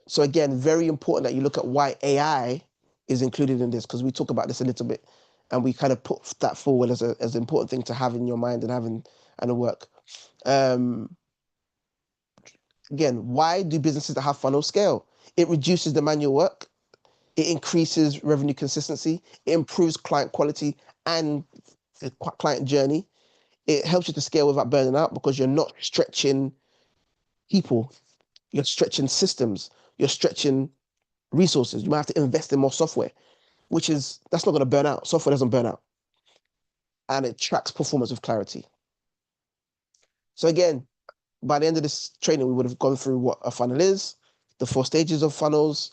So again, very important that you look at why AI is included in this, because we talk about this a little bit, and we kind of put that forward as an important thing to have in your mind and having and work. Again, why do businesses that have funnels scale? It reduces the manual work. It increases revenue consistency. It improves client quality and the client journey. It helps you to scale without burning out, because you're not stretching people. You're stretching systems. You're stretching resources. You might have to invest in more software, that's not going to burn out. Software doesn't burn out. And it tracks performance with clarity. So again, by the end of this training, we would have gone through what a funnel is, the 4 stages of funnels,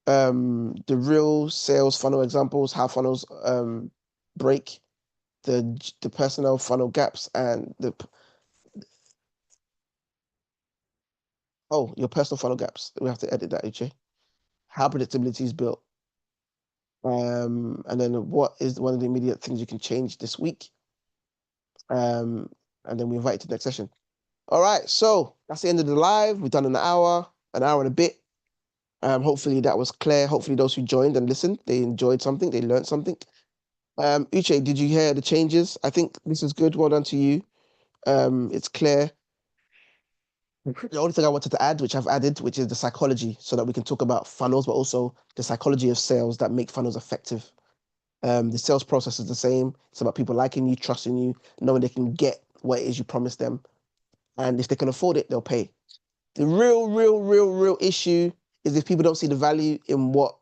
the real sales funnel examples, how funnels break, the personnel funnel gaps, and your personal funnel gaps. We have to edit that, Uche. How predictability is built. And then what is one of the immediate things you can change this week? And then we invite you to the next session. All right, so that's the end of the live. We've done an hour and a bit. Hopefully that was clear. Hopefully those who joined and listened, they enjoyed something, they learned something. Uche, did you hear the changes? I think this is good. Well done to you. It's clear. The only thing I wanted to add, which I've added, which is the psychology, so that we can talk about funnels, but also the psychology of sales that make funnels effective. The sales process is the same. It's about people liking you, trusting you, knowing they can get what it is you promised them. And if they can afford it, they'll pay. The real issue is if people don't see the value in what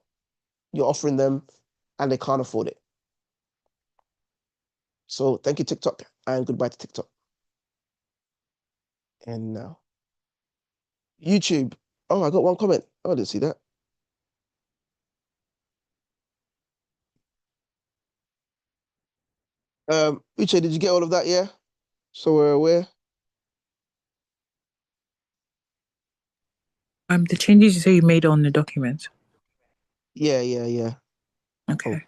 you're offering them and they can't afford it. So thank you, TikTok, and goodbye to TikTok. And now, YouTube. Oh, I got one comment. Oh, I didn't see that. Uche, did you get all of that? Yeah. So we're aware. The changes you say you made on the document. Yeah. Okay.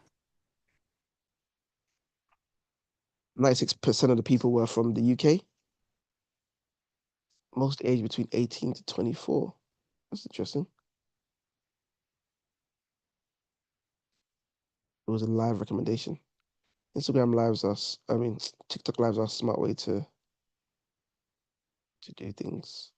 96% of the people were from the UK. Most age between 18 to 24. That's interesting. It was a live recommendation. Instagram lives TikTok lives are a smart way to do things.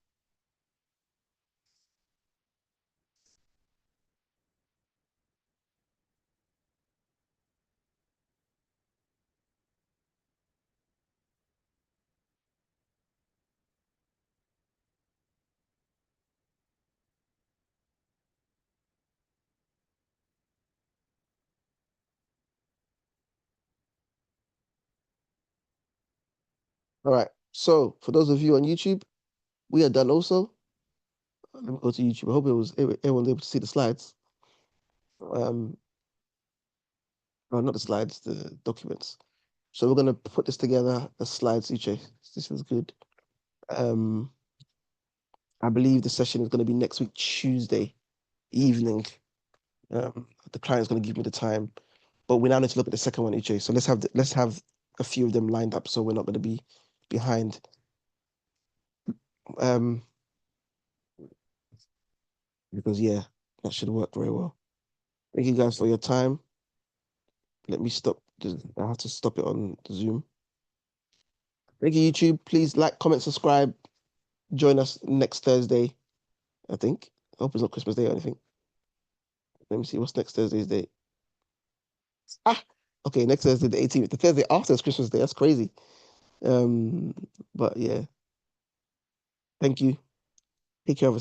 All right. So for those of you on YouTube, we are done also. Let me go to YouTube. I hope everyone's able to see the slides. No, not the slides, the documents. So we're gonna put this together, the slides, Uche. This is good. I believe the session is gonna be next week, Tuesday evening. The client's gonna give me the time, but we now need to look at the second one, Uche. So let's have a few of them lined up, so we're not gonna be behind. Because yeah, that should work very well. Thank you guys for your time. Let me stop. I have to stop it on Zoom. Thank you, YouTube. Please like, comment, subscribe. Join us next Thursday, I think. I hope it's not Christmas Day or anything. Let me see, what's next Thursday's date? Okay, next Thursday, the 18th. The Thursday after is Christmas Day. That's crazy. But yeah. Thank you. Take care of us.